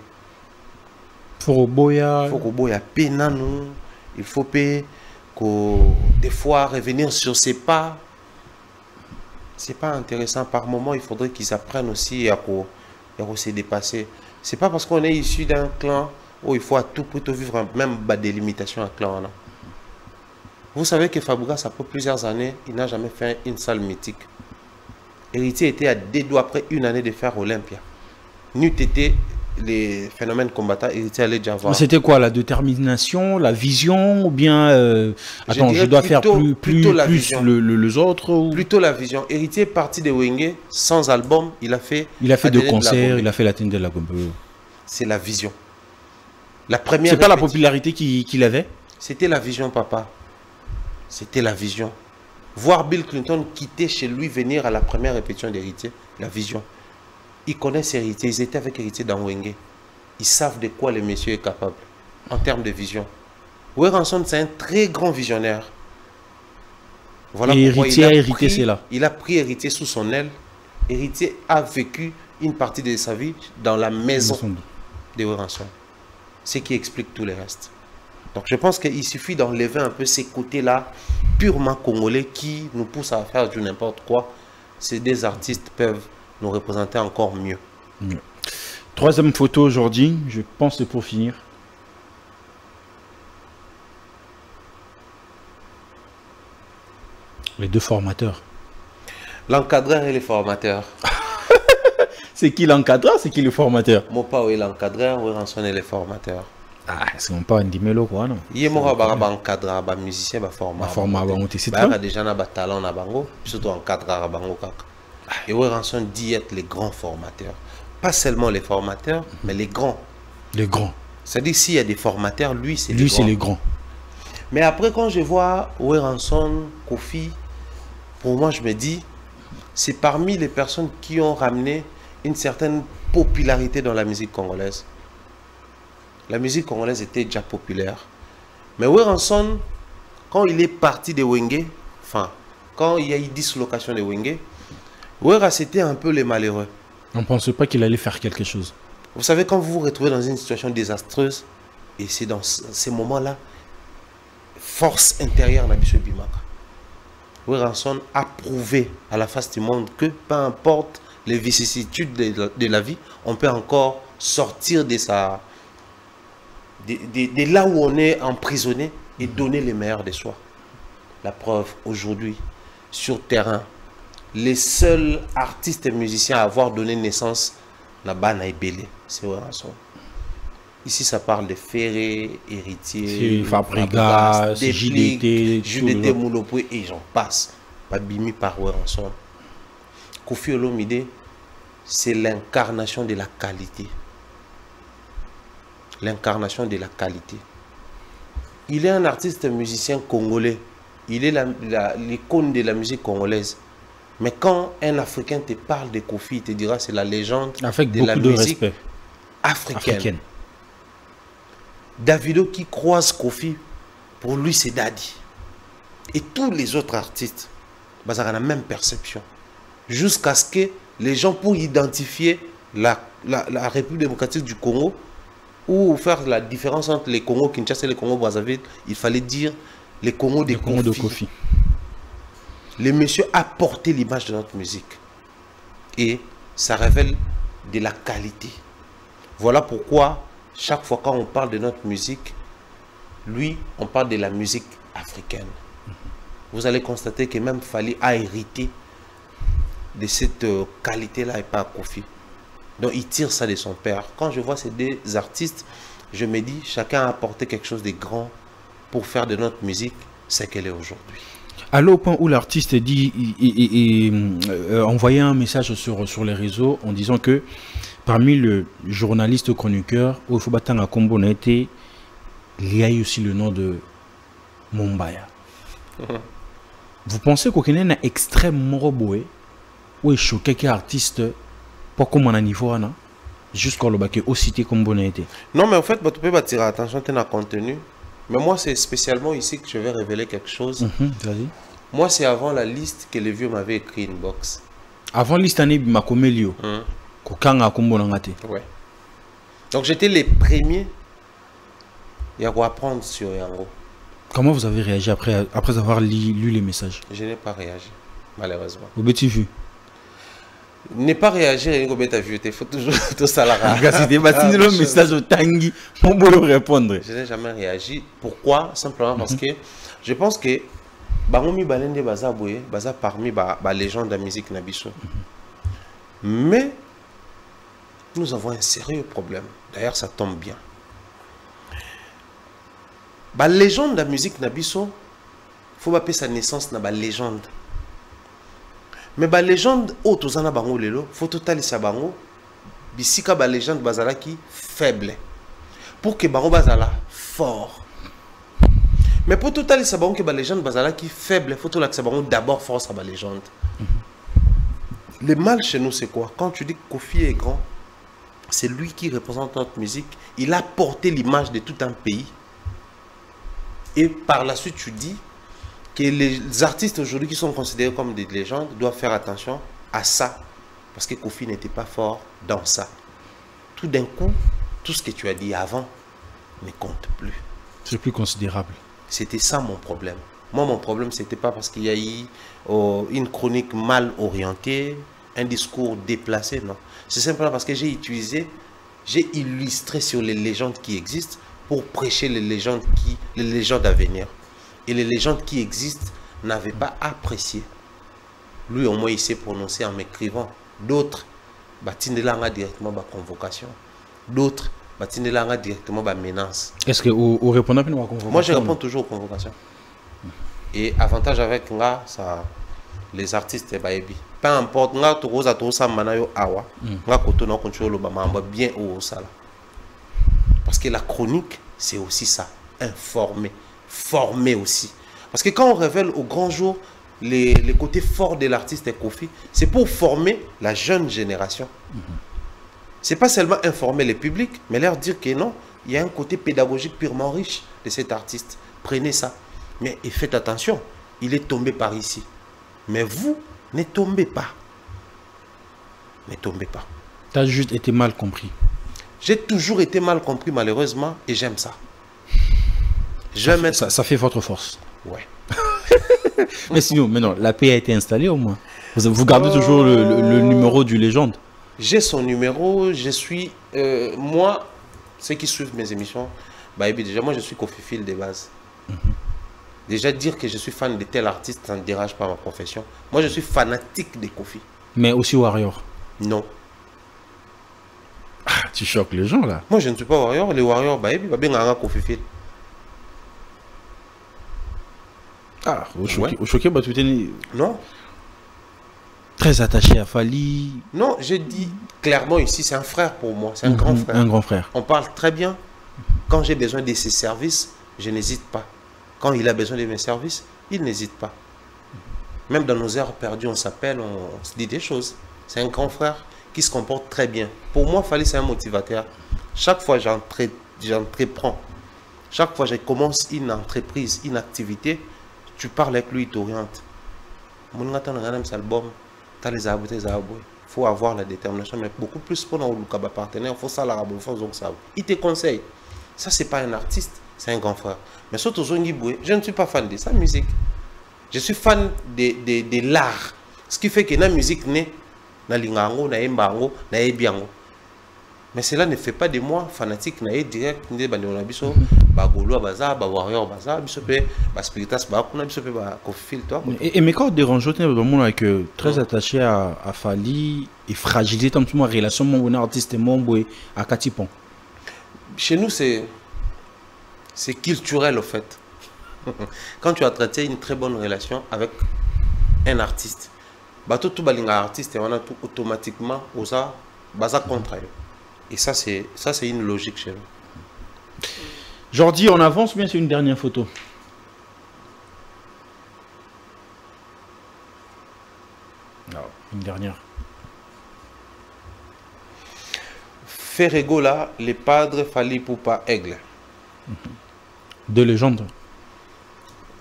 Fokoboya Penanu, il faut des fois revenir sur ses pas. C'est pas intéressant. Par moment, il faudrait qu'ils apprennent aussi à se dépasser. C'est pas parce qu'on est issu d'un clan où il faut à tout prix vivre même des limitations à clan. Non? Vous savez que Fabregas, après plusieurs années, il n'a jamais fait une salle mythique. Héritier était à des doigts après une année de faire Olympia. N'eût été les phénomènes combattants, Héritier allait déjà voir. C'était quoi, la détermination, la vision, ou bien attends, je dois faire plus les autres ou... Plutôt la vision. Héritier est parti de Wenge sans album, il a fait deux concerts, il a fait la Tende de la Gombe. C'est la vision. La première. C'est pas la popularité qu'il avait. C'était la vision, papa. C'était la vision. Voir Bill Clinton quitter chez lui, venir à la première répétition d'Héritier, la vision. Ils connaissent Héritier, ils étaient avec Héritier dans Wenge. Ils savent de quoi le monsieur est capable en termes de vision. Weranson, c'est un très grand visionnaire. Voilà pourquoi il a pris Héritier sous son aile. Héritier a vécu une partie de sa vie dans la maison de Weranson. Ce qui explique tout le reste. Donc je pense qu'il suffit d'enlever un peu ces côtés-là purement congolais qui nous poussent à faire du n'importe quoi. Ces deux artistes peuvent nous représenter encore mieux. Troisième photo aujourd'hui, je pense c'est pour finir. Les deux formateurs. L'encadreur et les formateurs. C'est qui l'encadreur, c'est qui le formateur? Mopao est l'encadreur, Weranson est le formateur. Ah, c'est pas un dimelo quoi, non? Il y a un encadreur, un musicien, un formateur. Il y a déjà un talent, surtout encadreur. Et Weranson dit être les grands formateurs. Pas seulement les formateurs, mais les grands. Les grands. C'est-à-dire s'il y a des formateurs, lui c'est les grands. Mais après quand je vois Weranson, Kofi, pour moi je me dis, c'est parmi les personnes qui ont ramené une certaine popularité dans la musique congolaise. La musique congolaise était déjà populaire. Mais Weranson, quand il est parti de Wenge, enfin, quand il y a eu dislocation de Wenge, Wera c'était un peu les malheureux. On ne pensait pas qu'il allait faire quelque chose. Vous savez, quand vous vous retrouvez dans une situation désastreuse, et c'est dans ces moments-là, force intérieure n'a pas Bimaka. Weranson a prouvé à la face du monde que peu importe les vicissitudes de la vie, on peut encore sortir de là où on est emprisonné et donner le meilleur de soi. La preuve, aujourd'hui, sur terrain, les seuls artistes et musiciens à avoir donné naissance à Bana Ebele. C'est vrai. Ici, ça parle de Ferré, Héritier, Fabregas, JDT, Moulopoué et j'en passe. Babimi Parwer ensemble. Koffi Olomide, c'est l'incarnation de la qualité. L'incarnation de la qualité. Il est un artiste musicien congolais. Il est l'icône de la musique congolaise. Mais quand un Africain te parle de Koffi, il te dira c'est la légende de la musique africaine. Davido qui croise Koffi, pour lui c'est Daddy. Et tous les autres artistes, ils ont la même perception. Jusqu'à ce que les gens, pour identifier la République démocratique du Congo, ou faire la différence entre les Congo Kinshasa et les Congo Brazzaville, il fallait dire les Congo de Koffi. Le monsieur a porté l'image de notre musique. Et ça révèle de la qualité. Voilà pourquoi, chaque fois quand on parle de notre musique, lui, on parle de la musique africaine. Vous allez constater que même Fally a hérité de cette qualité-là et pas Koffi. Donc il tire ça de son père. Quand je vois ces deux artistes, je me dis, chacun a apporté quelque chose de grand pour faire de notre musique ce qu'elle est aujourd'hui. Alors au point où l'artiste dit, envoyait un message sur les réseaux en disant que parmi le journaliste chroniqueur, où il faut battre un combo il y a aussi le nom de Mumbaya. Vous pensez qu'il y a un extrêmement roboué où il choquait qu'un artiste pas comme on a niveau jusqu'à le bac au cité comme bonité. Non mais en fait, tu peux attirer attention à contenu. Mais moi, c'est spécialement ici que je vais révéler quelque chose. Moi, c'est avant la liste que les vieux m'avaient écrit une box. Avant la liste, il m'a commelio. Ouais. Donc, j'étais les premiers à apprendre sur Yango. Comment vous avez réagi après avoir lu les messages? Je n'ai pas réagi, malheureusement. Vous avez vu? Ne pas réagir, il faut toujours tout ça la c'était le message au Tanguy pour me répondre. Je n'ai jamais réagi. Pourquoi? Simplement parce que je pense que Bangomi Balende Bazaboué, Baza parmi les légendes de la musique Nabiso. Mais nous avons un sérieux problème. D'ailleurs, ça tombe bien. La légende de la musique Nabiso, il faut appeler sa naissance na légende. Mais la légende autre zana bango lelo faut total sa bango bisika ba légende bazala qui faible pour que bango bazala fort. Mais pour total sa bango que ba légende bazala qui faible faut to la sa bango d'abord force à ba légende. Le mal chez nous c'est quoi? Quand tu dis que Koffi est grand, c'est lui qui représente notre musique, il a porté l'image de tout un pays. Et par la suite tu dis que les artistes aujourd'hui qui sont considérés comme des légendes doivent faire attention à ça. Parce que Koffi n'était pas fort dans ça. Tout d'un coup, tout ce que tu as dit avant ne compte plus. C'est plus considérable. C'était ça mon problème. Moi, mon problème, c'était pas parce qu'il y a eu une chronique mal orientée, un discours déplacé, non. C'est simplement parce que j'ai illustré sur les légendes qui existent pour prêcher les légendes à venir. Et les légendes qui existent n'avaient pas apprécié. Lui, au moins, il s'est prononcé en m'écrivant. D'autres, Batindelanga directement ma convocation. D'autres, Batindelanga directement ma menace. Est-ce que vous répondez à une convocation? Moi, je réponds toujours aux convocations. Et avantage avec nga, ça, les artistes, peu importe, nga to rosa to sa manayo awa, nga koto na contrôle ba mamba bien au sala. Parce que la chronique, c'est aussi ça, informer, former aussi. Parce que quand on révèle au grand jour les côtés forts de l'artiste et Koffi, c'est pour former la jeune génération. C'est pas seulement informer les publics, mais leur dire que non, il y a un côté pédagogique purement riche de cet artiste. Prenez ça. Mais et faites attention, il est tombé par ici. Mais vous, ne tombez pas. Ne tombez pas. Tu as juste été mal compris. J'ai toujours été mal compris, malheureusement, et j'aime ça. Ça fait votre force. Ouais. Mais sinon, maintenant, la paix a été installée au moins. Vous gardez toujours le numéro du légende. J'ai son numéro, je suis... moi, ceux qui suivent mes émissions, déjà moi je suis Koffi Fil de base. Déjà, dire que je suis fan de tel artiste, ça ne dérange pas ma profession. Moi, je suis fanatique de Kofi. Mais aussi Warrior? Non. Ah, tu choques les gens, là. Moi, je ne suis pas Warrior. Les Warriors, bah, il va bien avoir Kofi Phil. Ah, au choqué, bah, tu étais... Non. Très attaché à Fally. Non, je dis clairement ici, c'est un frère pour moi. C'est un grand frère. Un grand frère. On parle très bien. Quand j'ai besoin de ses services, je n'hésite pas. Quand il a besoin de mes services, il n'hésite pas. Même dans nos heures perdues, on s'appelle, on se dit des choses. C'est un grand frère qui se comporte très bien. Pour moi, Fally, c'est un motivateur. Chaque fois j'entreprends, chaque fois je commence une entreprise, une activité, tu parles avec lui, il t'oriente. Mon album, tu les aboutés, il faut avoir la détermination, mais beaucoup plus pour nos partenaires, il faut ça, il te conseille. Ça, c'est pas un artiste, c'est un grand frère. Mais surtout, je ne suis pas fan de sa musique. Je suis fan de l'art. Ce qui fait que la musique n'est na lingango, na embango, na ebiango. Mais cela ne fait pas de moi fanatique na direct ne bande na biso ba golo baza ba warrior baza biso pe ba spiritas ba kuna biso pe ba kofil toi. Et mais quand dérange dans le monde avec très attaché à Fally et fragilisé tant ma relation mon artiste mon boy à Katipon. Chez nous c'est culturel au fait. Quand tu as traité une très bonne relation avec un artiste, bah tout balinga artiste et on a tout automatiquement osa baza contre eux. Et ça c'est une logique chez nous. Jordi, on avance bien sur une dernière photo. Non, une dernière. Ferrego là, les padres Fally Ipupa Aigle. De légende?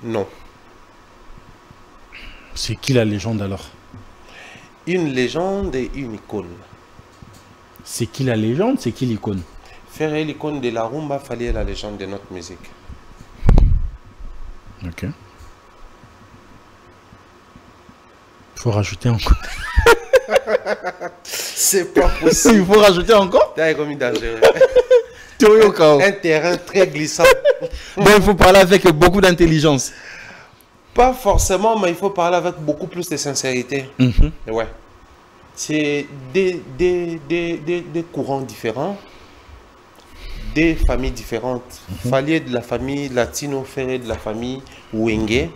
Non. C'est qui la légende alors? Une légende et une icône. C'est qui la légende? C'est qui l'icône? Ferré, l'icône de la rumba, Fally la légende de notre musique. Ok. Il faut rajouter encore. C'est pas possible. Il faut rajouter encore? T'as comme dangereux. Un terrain très glissant. Bon, il faut parler avec beaucoup d'intelligence. Pas forcément, mais il faut parler avec beaucoup plus de sincérité. Ouais. C'est des courants différents, des familles différentes. Fally de la famille latino, Ferré de la famille Wenge.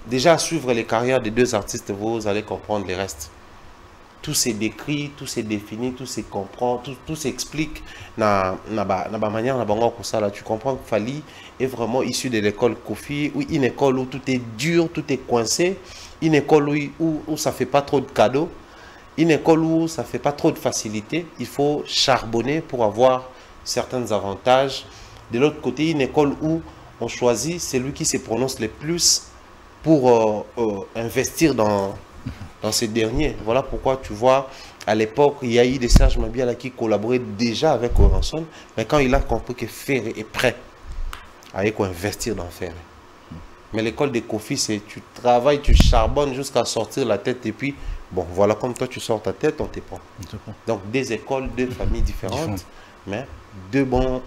Déjà, à suivre les carrières des deux artistes, vous allez comprendre les restes. Tout s'est décrit, tout s'est défini, tout s'est comprend, tout s'explique dans la manière dont tu comprends que Fally est vraiment issu de l'école Kofi, ou une école où tout est dur, tout est coincé, une école où ça ne fait pas trop de cadeaux, une école où ça ne fait pas trop de facilité. Il faut charbonner pour avoir certains avantages. De l'autre côté, une école où on choisit celui qui se prononce le plus pour investir dans ces derniers. Voilà pourquoi tu vois, à l'époque, il y a eu des Serge Mabiala qui collaboraient déjà avec Oranson, mais quand il a compris que Ferré est prêt à investir dans Ferré. Mais l'école de Kofi, c'est tu travailles, tu charbonnes jusqu'à sortir la tête et puis, bon, voilà, comme toi tu sors ta tête, on te prend. Donc des écoles, deux familles différentes, mais deux bons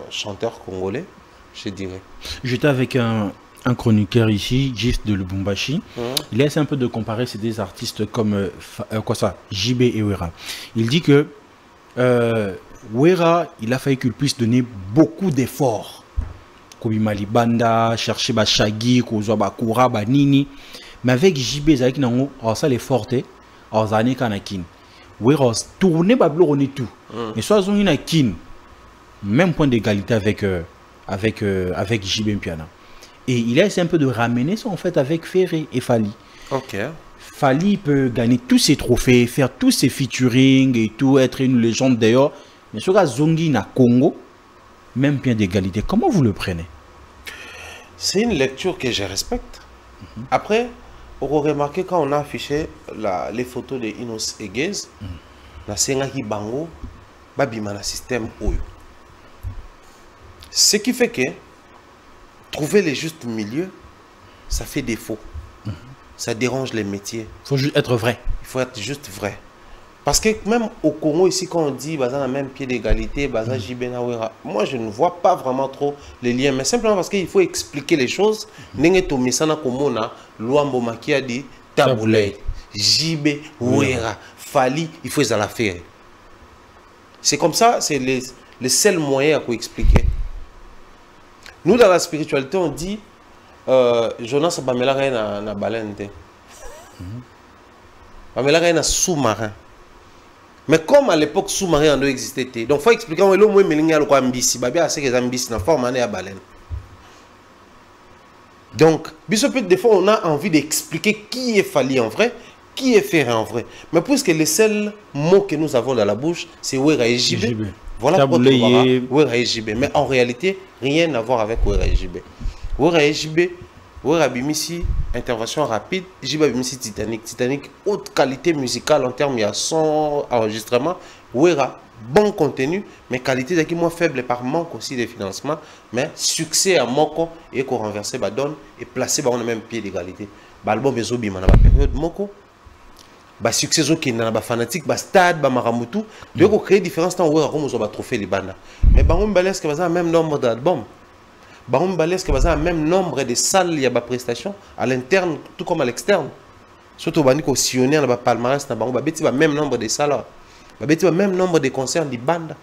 chanteurs congolais, je dirais. J'étais avec un chroniqueur ici, Gif de Lubumbashi. Il essaie un peu de comparer ces deux artistes comme JB et Wera. Il dit que Wera, il a fallu qu'il puisse donner beaucoup d'efforts. Kobi Malibanda, chercher Shaggy, Kozo Bakura, Banini. Mais avec JB, ça ça les fortes, ça n'est qu'un akin. Wera, tourner Bablo, on est tout. Mais soit ils ont une akin, même point d'égalité avec JB Mpiana. Et il a essayé un peu de ramener ça en fait avec Ferré et Fally. Ok. Fally peut gagner tous ses trophées, faire tous ses featuring et tout, être une légende d'ailleurs. Mais sur la Zongi na Congo, même bien d'égalité. Comment vous le prenez? C'est une lecture que je respecte. Après, on a remarqué quand on a affiché les photos de Inos Eguez, na Sengaki Bango, babima na système Oyo. Ce qui fait que trouver les justes milieux, ça fait défaut. Ça dérange les métiers. Il faut juste être vrai. Il faut être juste vrai. Parce que même au Congo, ici, quand on dit dans le même pied d'égalité, moi, je ne vois pas vraiment trop les liens. Mais simplement parce qu'il faut expliquer les choses. Nengeto Misana Komona, Luambo Maki a dit Taboulay, Jibé, Ouera, Fali, il faut les faire. C'est comme ça, c'est le seul moyen à expliquer. Nous, dans la spiritualité, on dit Jonas Bamela Reina na baleine. Bamela Reina sous-marin. Mais comme à l'époque, sous-marin doit exister. Donc, il faut expliquer que l'homme est melinga le ambisi. Babia a ces ambisi dans forme à baleine. Donc, des fois, on a envie d'expliquer qui est Fali en vrai, qui est Ferré en vrai. Mais puisque les seuls mots que nous avons dans la bouche, c'est Ouera et Jibé. Voilà pourquoi on va Ouera et Jibé. Mais en réalité, rien à voir avec Ouera et Jibé. Ouera et Jibé, Ouera Bimisi, intervention rapide, Jibé Bimisi Titanic. Titanic, haute qualité musicale en termes de son enregistrement. Ouera, bon contenu, mais qualité d'acquis moins faible par manque aussi de financement. Mais succès à Moko et qu'on renverse la donne et placer dans le même pied d'égalité. L'album est Zobi, dans la période Moko. Succès qui est dans la fanatique, stade, Maramutu. Donc, on crée différence dans Ouera comme on va trophée les bandes. Mais on balèze que le même nombre d'albums. On balèze que le même nombre de salles, il y a des prestations à l'interne, tout comme à l'externe. Surtout, on va sillonner dans le palmarès, on va le même nombre de salles. On va le même nombre de concerts de bandes.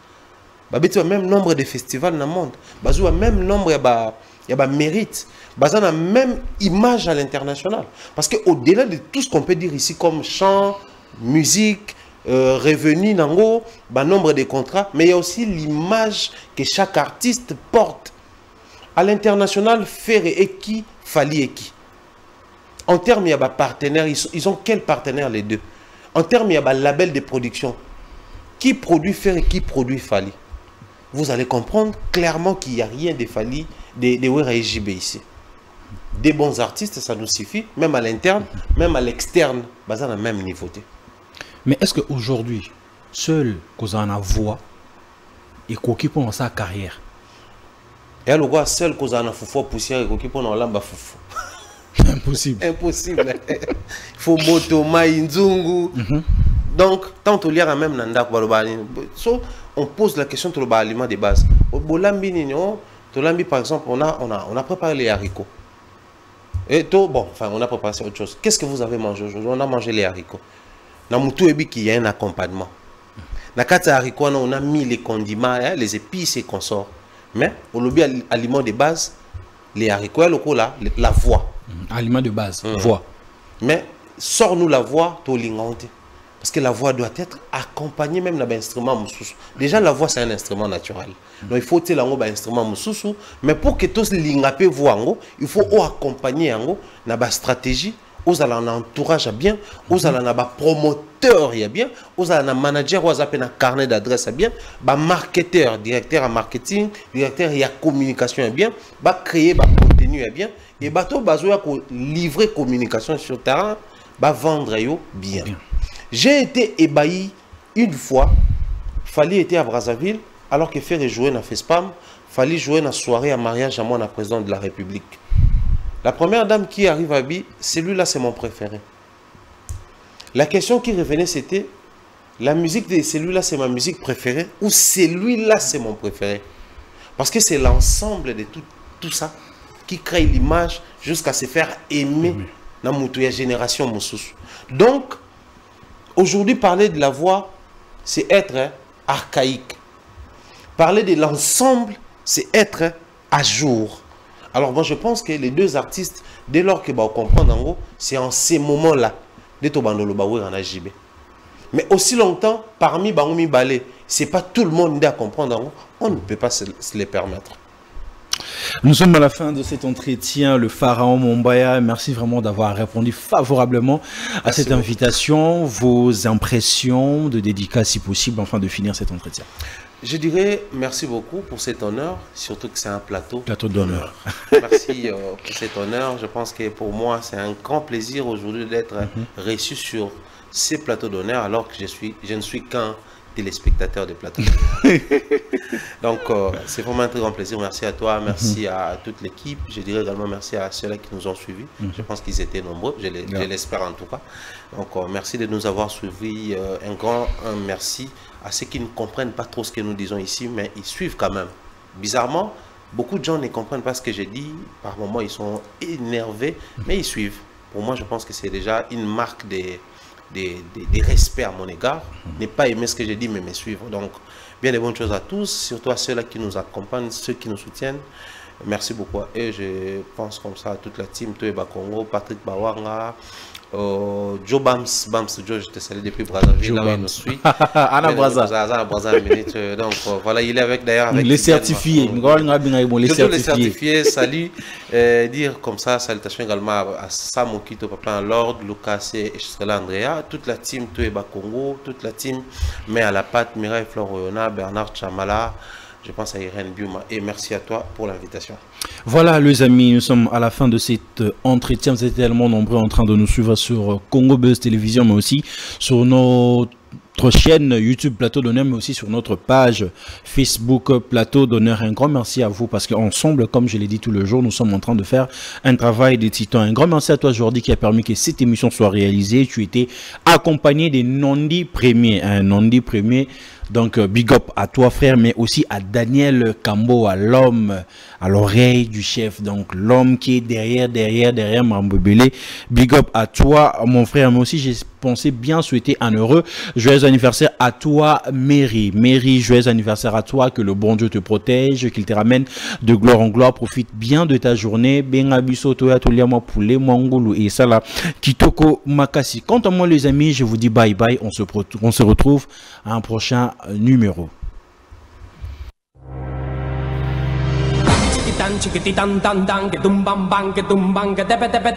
On va le même nombre de festivals dans le monde. On va le même nombre de mérites. On va la même image à l'international. Parce qu'au-delà de tout ce qu'on peut dire ici comme chant, musique, revenus, nombre de contrats, mais il y a aussi l'image que chaque artiste porte. À l'international, Ferré et qui, Fali et qui. En termes, il y a des partenaires. Ils ont quels partenaires les deux? En termes, il y a des labels de production. Qui produit Ferré et qui produit Fali? Vous allez comprendre clairement qu'il n'y a rien de Fali, de Ouera et Jibé ici. Des bons artistes, ça nous suffit. Même à l'interne, même à l'externe, à la même niveau. Mais est-ce qu'aujourd'hui, seul qu'on a voix et qu'on pour sa carrière? Et alors, seul qu'on a foufou poussière et qu'on a lamba foufou. Impossible. Impossible. Il faut moto, maïnzungu. Donc, tant qu'on y a même nanda, on pose la question de l'aliment de base. Au Bolambi, par exemple, on a préparé les haricots. Et bon, enfin, on a préparé autre chose. Qu'est-ce que vous avez mangé aujourd'hui? On a mangé les haricots. Dans Moutou Ebi, il y a un accompagnement. Dans les haricots, on a mis les condiments, les épices et consorts. Mais, au lobby aliment de base, les haricots, la voix. Aliment de base, voix. Mais, sors-nous la voix, t'olingante. Parce que la voix doit être accompagnée même d'un instrument moussous. Déjà, la voix, c'est un instrument naturel. Donc, il faut que un instrument moussous. Mais pour que tous les lingapé voient, il faut accompagner dans la stratégie. Vous avez un entourage bien, vous avez un promoteur bien, vous avez un manager, vous avez un carnet d'adresse bien, un marketeur, directeur en marketing, directeur en communication bien, va créer un contenu bien, et bateau besoin livrer communication sur le terrain, va vendre bien. J'ai été ébahi une fois, Fali était à Brazzaville, alors que Ferré jouer dans FESPAM, Fali jouer dans soirée à mariage à moi, la présidente de la République. La première dame qui arrive à Bi, celui-là c'est mon préféré. La question qui revenait c'était, la musique de celui-là c'est ma musique préférée ou celui-là c'est mon préféré? Parce que c'est l'ensemble de tout ça qui crée l'image jusqu'à se faire aimer dans la génération Moussous. Donc, aujourd'hui parler de la voix, c'est être archaïque. Parler de l'ensemble, c'est être à jour. Alors moi je pense que les deux artistes, dès lors que on comprend, c'est en ces moments-là, mais aussi longtemps, parmi Bangoumi Balé, ce n'est pas tout le monde à comprendre, on ne peut pas se les permettre. Nous sommes à la fin de cet entretien, le Pharaon Mombaya. Merci vraiment d'avoir répondu favorablement à cette invitation. Vos impressions de dédicace si possible, afin de finir cet entretien. Je dirais merci beaucoup pour cet honneur, surtout que c'est un plateau. Plateau d'honneur. Merci pour cet honneur. Je pense que pour moi, c'est un grand plaisir aujourd'hui d'être reçu sur ces plateaux d'honneur alors que je ne suis qu'un téléspectateurs de Plateau. Donc, c'est vraiment un très grand plaisir. Merci à toi, merci à toute l'équipe. Je dirais également merci à ceux-là qui nous ont suivis. Je pense qu'ils étaient nombreux, je l'espère en tout cas. Donc, merci de nous avoir suivis. Un grand merci à ceux qui ne comprennent pas trop ce que nous disons ici, mais ils suivent quand même. Bizarrement, beaucoup de gens ne comprennent pas ce que j'ai dit. Par moments, ils sont énervés, mais ils suivent. Pour moi, je pense que c'est déjà une marque des respects à mon égard. Ne pas aimer ce que j'ai dit, mais me suivre. Donc, bien des bonnes choses à tous, surtout à ceux-là qui nous accompagnent, ceux qui nous soutiennent. Merci beaucoup. Et je pense comme ça à toute la team, Toeba Congo, Patrick Bawanga, Joe Bams, Joe, je te salue depuis Brazzaville, là où il nous suit. Anna Brazza. Donc voilà, il est avec d'ailleurs avec les certifiés. Les certifiés, salut. Dire comme ça, salutations également à Sam Okito, Papa Lord, Lucas et Estrella Andrea, toute la team Toeba Congo, toute la team Mais à la Patte, Mireille Floriona, Bernard Chamala. Je pense à Irène Biuma et merci à toi pour l'invitation. Voilà les amis, nous sommes à la fin de cet entretien. Vous êtes tellement nombreux en train de nous suivre sur Congo Buzz Télévision, mais aussi sur notre chaîne YouTube Plateau d'Honneur, mais aussi sur notre page Facebook Plateau d'Honneur. Un grand merci à vous parce qu'ensemble, comme je l'ai dit tout le jour, nous sommes en train de faire un travail de titan. Un grand merci à toi Jordi qui a permis que cette émission soit réalisée. Tu étais accompagné des non-dits premiers, un non-dit premier. Donc, big up à toi, frère, mais aussi à Daniel Cambo, à l'homme, à l'oreille du chef. Donc, l'homme qui est derrière Mambobele. Big up à toi, mon frère. Mais aussi, j'ai pensé bien souhaiter un heureux joyeux anniversaire à toi, Mary. Mary, joyeux anniversaire à toi. Que le bon Dieu te protège, qu'il te ramène de gloire en gloire. Profite bien de ta journée. Bengabiso, Toya, Toliama, Poulet, Mangulu et Sala, Kitoko, Makasi. Quant à moi, les amis, je vous dis bye bye. On se retrouve à un prochain numéro. Chiquitan, chiquititan, tan, tan, que tumban, ban, que tumban, que tepe, tepe.